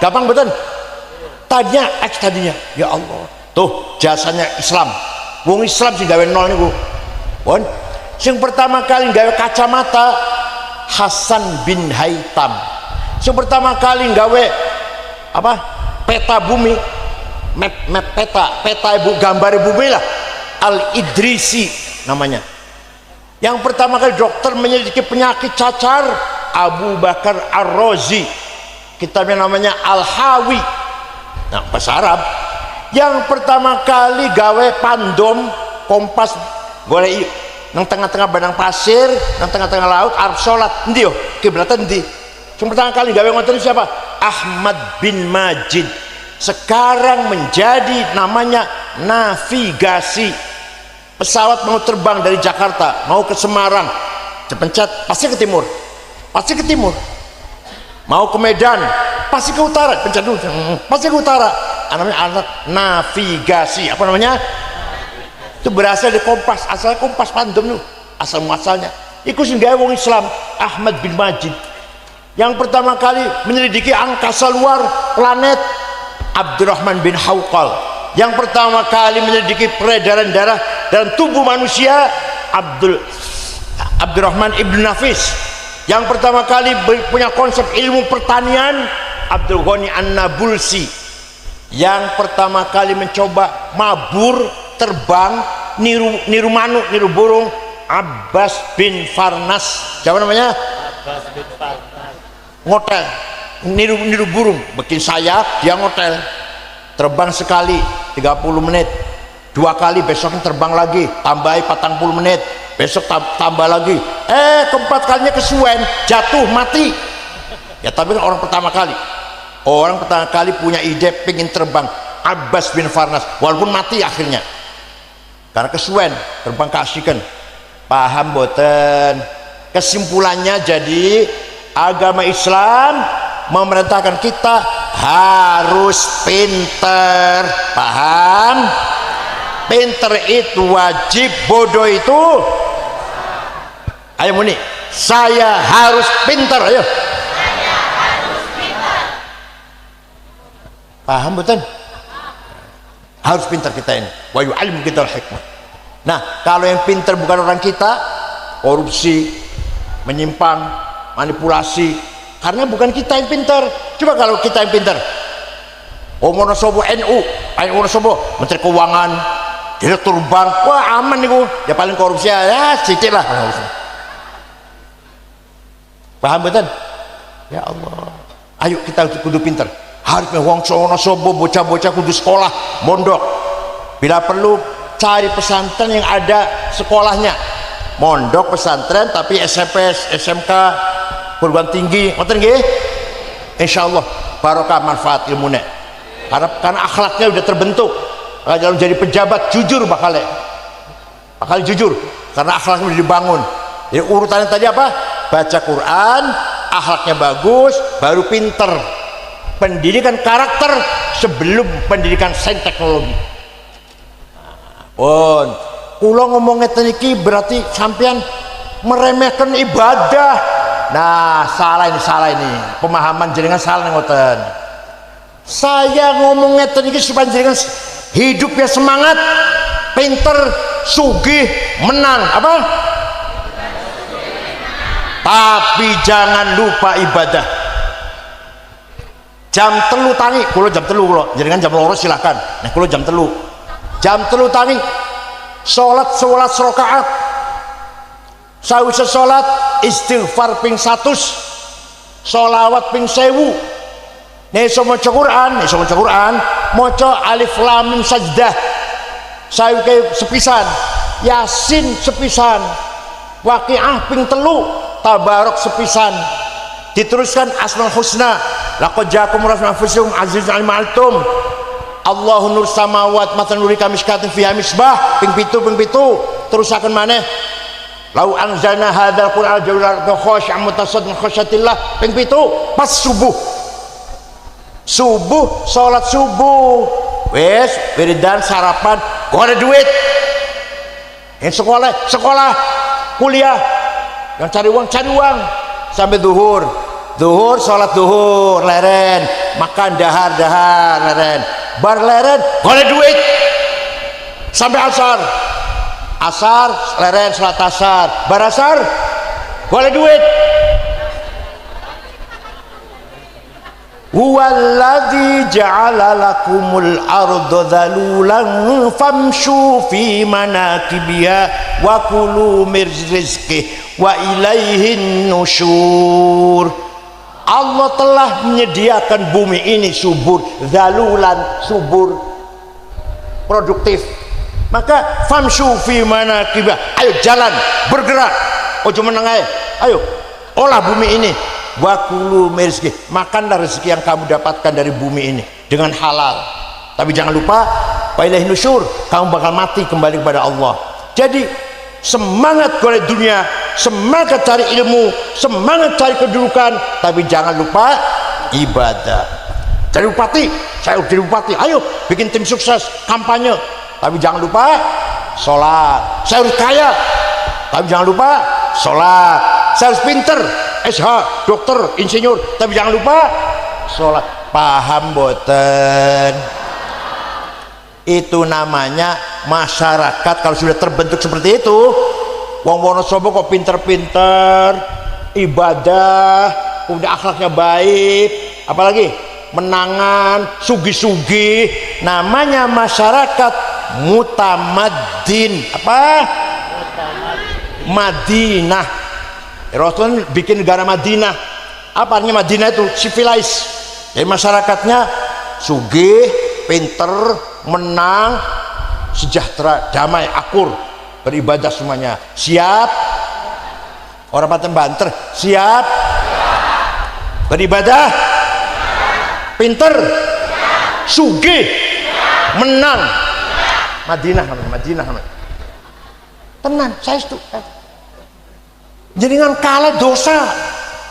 Gampang betul. Tadinya X tadinya. Ya Allah. Tuh jasanya Islam. Wong Islam sing gawe 0 niku. Pun sing pertama kali gawe kacamata Hasan bin Haitam. Sing pertama kali gawe apa? Peta bumi. Map peta ibu, gambar bumi lah, Al-Idrisi namanya. Yang pertama kali dokter menyelidiki penyakit cacar, Abu Bakar Ar-Razi, kitabnya namanya Al-Hawi, nah bahasa Arab. Yang pertama kali gawe pandom kompas golek nang tengah-tengah badang pasir, nang tengah-tengah laut arep salat endi yo kiblatan endi. Yang pertama kali gawe ngoten siapa? Ahmad bin Majid. Sekarang menjadi namanya navigasi. Pesawat mau terbang dari Jakarta mau ke Semarang, dipencet pasti ke timur, pasti ke timur. Mau ke Medan pasti ke utara, pencet dulu pasti ke utara. Namanya alat navigasi. Apa namanya? Itu berasal dari kompas, asalnya kompas pandem tuh, asal muasalnya. Iku sing gawe wong Islam, Ahmad bin Majid. Yang pertama kali menyelidiki angkasa luar planet, Abdurrahman bin Hawqal. Yang pertama kali menyelidiki peredaran darah dalam tubuh manusia, Abdurrahman ibn Nafis. Yang pertama kali punya konsep ilmu pertanian, Abdul Ghani An-Nabulsi. Yang pertama kali mencoba mabur terbang niru manuk, niru burung, Abbas bin Farnas. Siapa namanya? Abbas bin Farnas. Ngotel niru burung, bikin sayap, dia ngotel, terbang sekali 30 menit, 2 kali, besoknya terbang lagi, tambahi 40 menit, besok tambah lagi, keempat kalinya kesuwen, jatuh mati. Ya tapi kan orang pertama kali punya ide pengen terbang, Abbas bin Farnas, walaupun mati akhirnya karena kesuwen, terbang keasikan. Paham boten? Kesimpulannya jadi agama Islam memerintahkan kita harus pinter. Paham? Pinter itu wajib, bodoh itu ayo muni, saya harus pinter. Ayo, saya harus pinter. Paham betul? Harus pinter kita ini. Wa yu'allimu kita al-hikmah. Nah kalau yang pinter bukan orang kita, korupsi, menyimpang, manipulasi, karena bukan kita yang pintar. Coba kalau kita yang pintar, Wonosobo NU, Wonosobo Menteri Keuangan, Direktur Bank, wah aman nih ya paling korupsi ya sedikit lah. Paham betul? Ya Allah, ayo kita kudu pintar. Harus Wonosobo bocah-bocah kudu sekolah, mondok. bila perlu cari pesantren yang ada sekolahnya, mondok pesantren tapi SMP, SMK, perguruan tinggi, ngoten nggih. Insyaallah barokah manfaat ilmunya, karena akhlaknya udah terbentuk. Kalau jadi pejabat jujur bakal jujur karena akhlaknya udah dibangun. Jadi urutannya tadi apa? Baca Quran, akhlaknya bagus, baru pinter. Pendidikan karakter sebelum pendidikan sains teknologi. Pun kula ngomong ngeten iki berarti sampean meremehkan ibadah. Nah, salah ini. Pemahaman jenengan salah ngoten. Saya ngomong ngeten iki supaya jenengan hidupnya semangat, pinter, sugih, menang. Apa? Tapi jangan lupa ibadah. Jam telu tangi, kula jam telu kula. Jenengan jam loro silahkan. Nah, kula jam telu. Jam telu tangi salat 11 rakaat. Sawise salat istighfar ping 100, sholawat ping 1000. Nek iso maca Quran, maca alif lam mim sajdah. Sawise sepisan, Yasin sepisan, Waqiah ping 3, Tabarok sepisan. Diteruskan Asmaul Husna, laqad ja'akum rasulun anfusukum azizun 'alaihi ma'tum. Allahu nur samawat matan nuri kamiskatin fiha misbah ping 7. Terusaken maneh lau anzalna hadzal qur'ana jawlan khashi'an mutasaddian khasyatillah ping 7. Pas subuh salat subuh wes wiridan sarapan kok ada duit yang sekolah kuliah yang cari uang sampai zuhur salat zuhur leren makan dahar leren bar leren boleh duit sampai asar leren salat asar bar asar boleh duit. Huwallazi ja'ala lakumul arda dhalulan famshu fi manakibiha wa kulu min rizqihi wa ilaihin nusyur. Allah telah menyediakan bumi ini subur, dhalulan, subur, produktif. Maka famshu fi manakibiha, ayo jalan, bergerak, ojo meneng ae. Ayo olah bumi ini. Wa kulu min rizqihi, makanlah rezeki yang kamu dapatkan dari bumi ini dengan halal. Tapi jangan lupa wa ilaihin nusyur, kamu bakal mati kembali kepada Allah. Jadi semangat golek dunia, semangat cari ilmu, semangat cari kedudukan, tapi jangan lupa ibadah. Jadi bupati, saya udah jadi bupati, ayo bikin tim sukses kampanye, tapi jangan lupa sholat. Saya harus kaya, tapi jangan lupa sholat. Saya harus pinter, SH, dokter, insinyur, tapi jangan lupa sholat. Paham boten? Itu namanya masyarakat kalau sudah terbentuk seperti itu. Wong Wonosobo kok pinter-pinter, ibadah, udah akhlaknya baik, apalagi menangan, sugi-sugi, namanya masyarakat mutamaddin. Apa? Madinah. Rasul bikin negara Madinah. Apa artinya Madinah itu? Civilized. Jadi masyarakatnya sugih, pinter, menang, sejahtera, damai, akur, beribadah semuanya. Siap? Orang paten banter, siap? Beribadah? Pinter? Sugih? Menang? Madinah. Tenang, saya itu. Jenengan kalah dosa,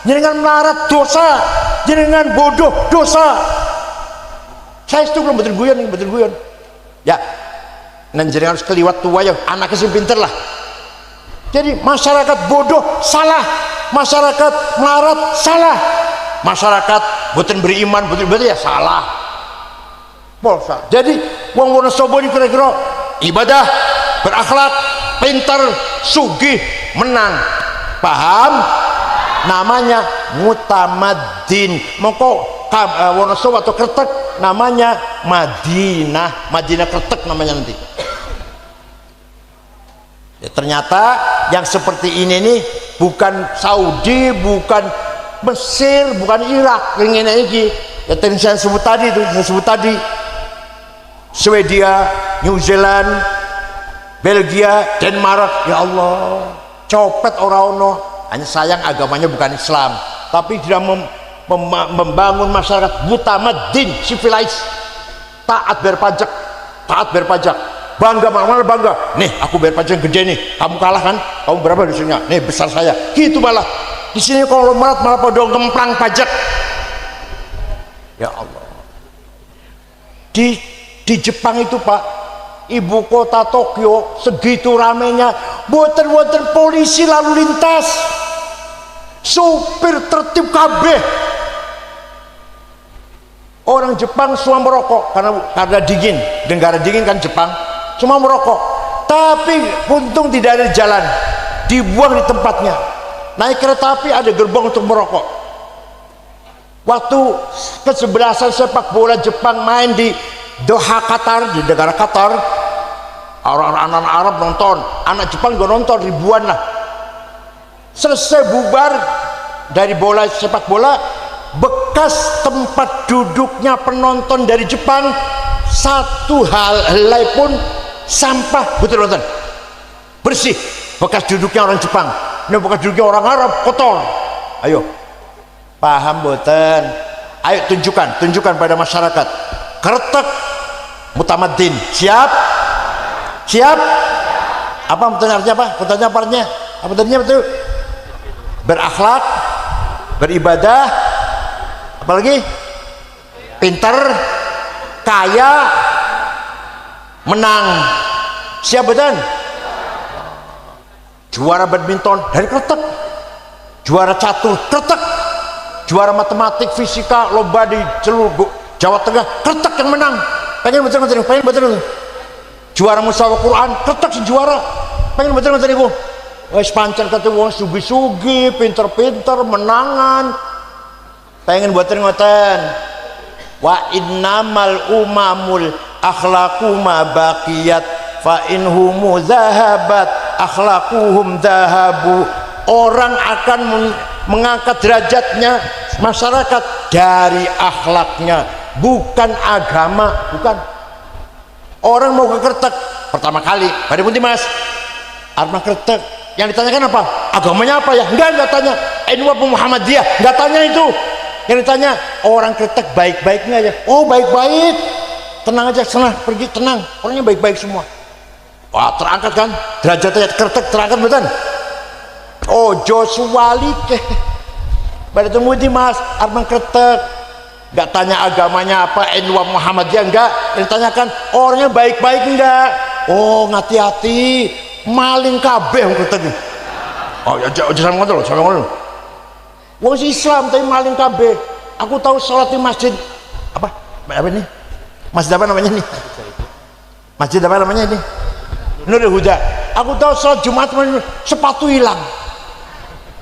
jenengan melarat dosa, jenengan bodoh dosa. Saya itu belum betul guyon ya. Dan jenengan harus keliwat tua ya, anaknya sih pinter lah. Jadi masyarakat bodoh salah, masyarakat melarat salah, masyarakat boten beriman boten ya salah. Bolsa. Jadi wong Wonosobo ini kira-kira ibadah, berakhlak, pinter, sugih, menang. Paham? Namanya mutamaddin. Mongko Wonosobo atau Kretek namanya Madinah Kretek namanya nanti. Ya, ternyata yang seperti ini nih bukan Saudi, bukan Mesir, bukan Irak yang ini. Ya, saya sebut tadi Swedia, New Zealand, Belgia, Denmark. Ya Allah, copet orang ono. Hanya sayang agamanya bukan Islam, tapi dia membangun masyarakat mutamadin, civilized, taat bayar pajak, bangga mana bangga. Nih aku bayar pajak gede nih, kamu kalah kan? Kamu berapa di sini? Nih besar saya. Gitu malah. Di sini kalau malah pada ngemplang pajak. Ya Allah. Di Jepang itu Pak, ibu kota Tokyo, segitu ramenya, boten polisi lalu lintas, supir tertib kabeh. Orang Jepang semua merokok karena dingin, negara dingin kan Jepang, semua merokok. Tapi untung tidak ada jalan, dibuang di tempatnya. Naik kereta api ada gerbong untuk merokok. Waktu kesebelasan sepak bola Jepang main di Doha Qatar, di negara Qatar, orang-orang anak Arab nonton, anak Jepang juga nonton, ribuan lah. Selesai bubar dari sepak bola, bekas tempat duduknya penonton dari Jepang satu helai pun sampah, betul nonton bersih. Bekas duduknya orang Jepang, ini bekas duduknya orang Arab kotor. Ayo, paham boten? Ayo tunjukkan pada masyarakat. Kretek mutamadin, siap? Apa artinya apa? Pertanyaannya apa tadinya betul? Berakhlak, beribadah, apalagi pintar, kaya, menang. Siap betul? Juara badminton dari Kretek, juara catur Kretek, juara matematik, fisika, lomba di seluruh Jawa Tengah Kretek yang menang. Pengen betul. Juara musyawarah Quran Kretek juara. Pengen betul ibu. Wes pancen kata wong sugi-sugi, pinter-pinter, menangan. Pengen buatin ngoten. Wa innamal umamul akhlaqu ma baqiyat fa inhumu zahabat akhlaquhum zahabu. Orang akan mengangkat derajatnya masyarakat dari akhlaknya, bukan agama, bukan. Orang mau ke Kretek pertama kali, pada pun Mas, Arma Kretek, yang ditanyakan apa? Agamanya apa ya? Enggak tanya. NU Muhammadiyah, enggak tanya itu. Yang ditanya orang Kretek baik-baiknya aja. Oh baik-baik, tenang aja, senang pergi tenang. Orangnya baik-baik semua. Wah terangkat kan? Derajatnya Kretek terangkat betul. Oh Joshua Like, pada temu di Mas Arma Kretek. Enggak tanya agamanya apa, NU Muhammadiyah enggak. Yang ditanyakan orangnya baik-baik enggak. Oh hati-hati, maling kabeh wong Kretek. Oh ya jangan ngono lho, sampe ngono. Wong Islam tapi maling kabeh. Aku tahu salat di masjid apa ini? Masjid apa namanya ini? Masjid apa namanya ini? Nurul Huda. Aku tahu salat Jumat sepatu hilang.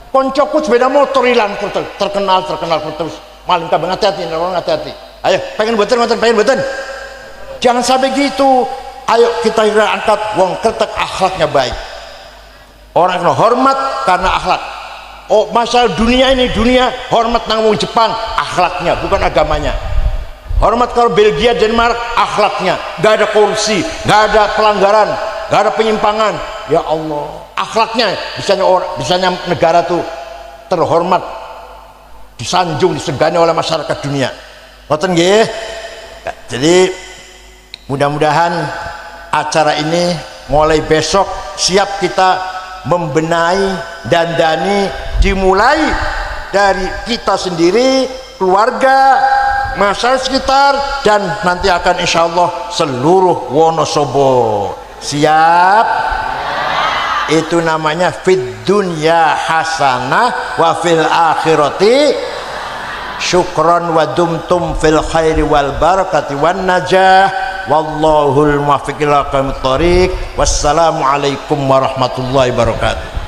Koncoku sepeda motor hilang, terkenal terus. Maling kabeh, hati-hati, orang hati-hati. Ayo, pengen boten. Jangan sampai gitu. Ayo kita angkat wong Kretek akhlaknya baik. Orang kena hormat karena akhlak. Oh, masalah dunia ini, dunia hormat nang wong Jepang, akhlaknya, bukan agamanya. Hormat kalau Belgia, Denmark, akhlaknya. Gak ada korupsi, gak ada pelanggaran, gak ada penyimpangan. Ya Allah, akhlaknya bisanya negara tuh terhormat, disanjung, disegani oleh masyarakat dunia. Ngoten nggih. Jadi mudah-mudahan acara ini mulai besok siap kita membenahi, dandani, dimulai dari kita sendiri, keluarga, masyarakat sekitar, dan nanti akan insya Allah seluruh Wonosobo. Siap? Itu namanya fid dunya hasanah wa fil akhirati syukron wa dumtum fil khairi wal barakati wan najah wallahul muwaffiq ila aqwamit thoriq. Wassalamu alaikum warahmatullahi wabarakatuh.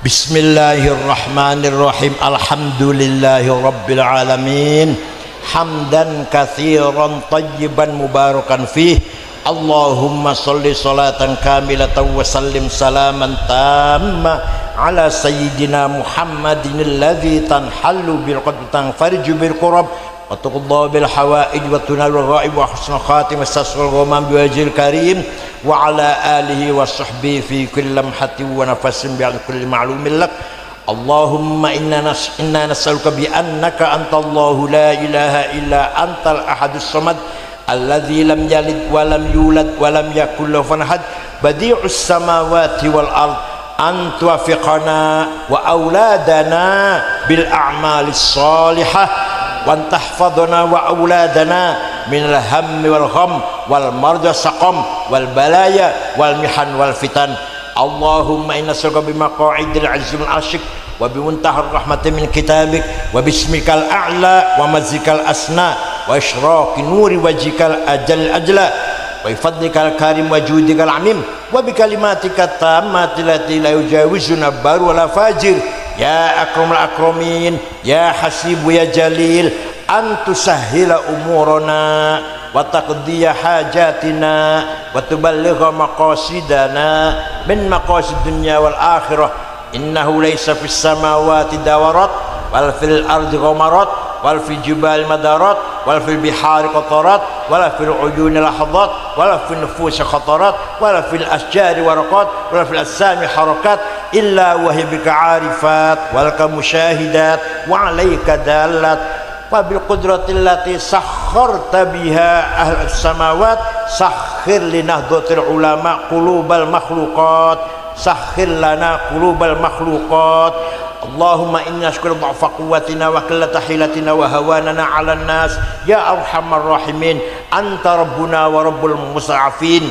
Bismillahirrahmanirrahim. Alhamdulillahi rabbil alamin. Hamdan katsiran tayyiban mubarakan fih. Allahumma sholli sholatan kamilatan wa sallim salaman tamma ala sayyidina Muhammadin alladzi tanhallu bil qadri tanfariju bil qurab wa tuqadda bil hawaij wa tunalu ghaib wa husnul khatimah tasawwur ghamam bi wajhil karim wa ala alihi wa sahbihi fi kulli lamhatin wa nafasin bi kulli ma'lumin lak. Allahumma inna nas'aluka bi annaka antallahu la ilaha illa antal ahadus samad alladzi lam yalid wa lam yulad wa lam yakul lahu kufuwan ahad badi'us samawati wal ard an tuwaffiqana wa auladana bil a'malis salihah wa tahfadhana wa auladana min al hammi wal gham wal marja saqam wal balaya wal mihan wal fitan. Allahumma inna nas'aluka bi maq'idil azim al ashik wa bi muntahar rahmatin min kitabik wa bismikal a'la wa mazikal asna wa isyraqi nuri wajhikal ajla wa fadlikal karim wa judikal amim wa bi kalimatika tammati lati la yujawizuna bar wala fajir ya akramul akramin ya hasibu ya jalil an tusahhila umurana wa taqdiya hajatina wa tuballigha maqasidana min maqasid dunya wal akhirah. Innahu laysa fis samawati dawarat wal fil ardi ghamarat wal fil jibali madarat wal fil bihari qatarat wala fil uyuni lahadhat wala fil nufusi khatarat wala fil asjari waraqat wala fil asami harakat illa wa hiya bika arifat wal musyahidat wa alayka dalat wa bil qudrati allati sakharta biha ahlus samawat sakhir li nahdhatil ulama qulubal makhluqat sakhir lana qulubal makhluqat. Allahumma inna syukra dha'fa quwwatina wa qillata hilatina wa hawanana 'alan nas ya arhamar rahimin anta rabbuna wa rabbul musta'afin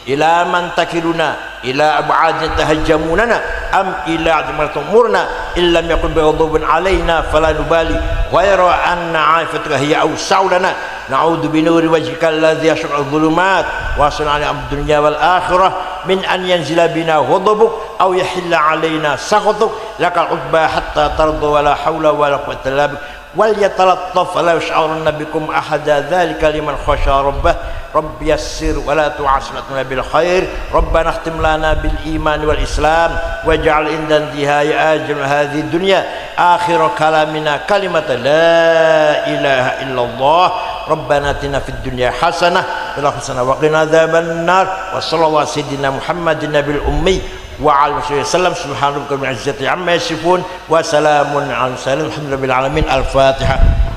ila man takiluna ila ab'adin tahajjamunana am ila ajmal umurna illam yakun bighadabin alaina fala nubali ghayra anna 'aifatuka hiya awsa'u lana na'udzu bi nuri wajhika alladhi yashqa adh-dhulumat wa sana'ani ad-dunya wal akhirah min an yanzila bina ghadabuk aw yahilla alaina sakhatuk lakal utba hatta tarda wala hawla wala quwwata illa bik wal yatalattaf la yash'urunna bikum ahada dhalika liman khasha rabbah rabbi yassir wa la tu'asirna bil khair rabbana ikhtim lana bil iman wal islam waj'al inda intihai ajal hadhihi dunya akhir kalamina kalimat la ilaha illallah rabbana atina fid dunya hasanah wa hasanah wa qina adzaban nar wa sallallahu sayyidina muhammadin nabil ummi wa ala alihi wasallam subhanallahi wa bihamdihi amma yasifun wa salamun ala al mursalin alhamdulillahi alamin. Al-Fatihah.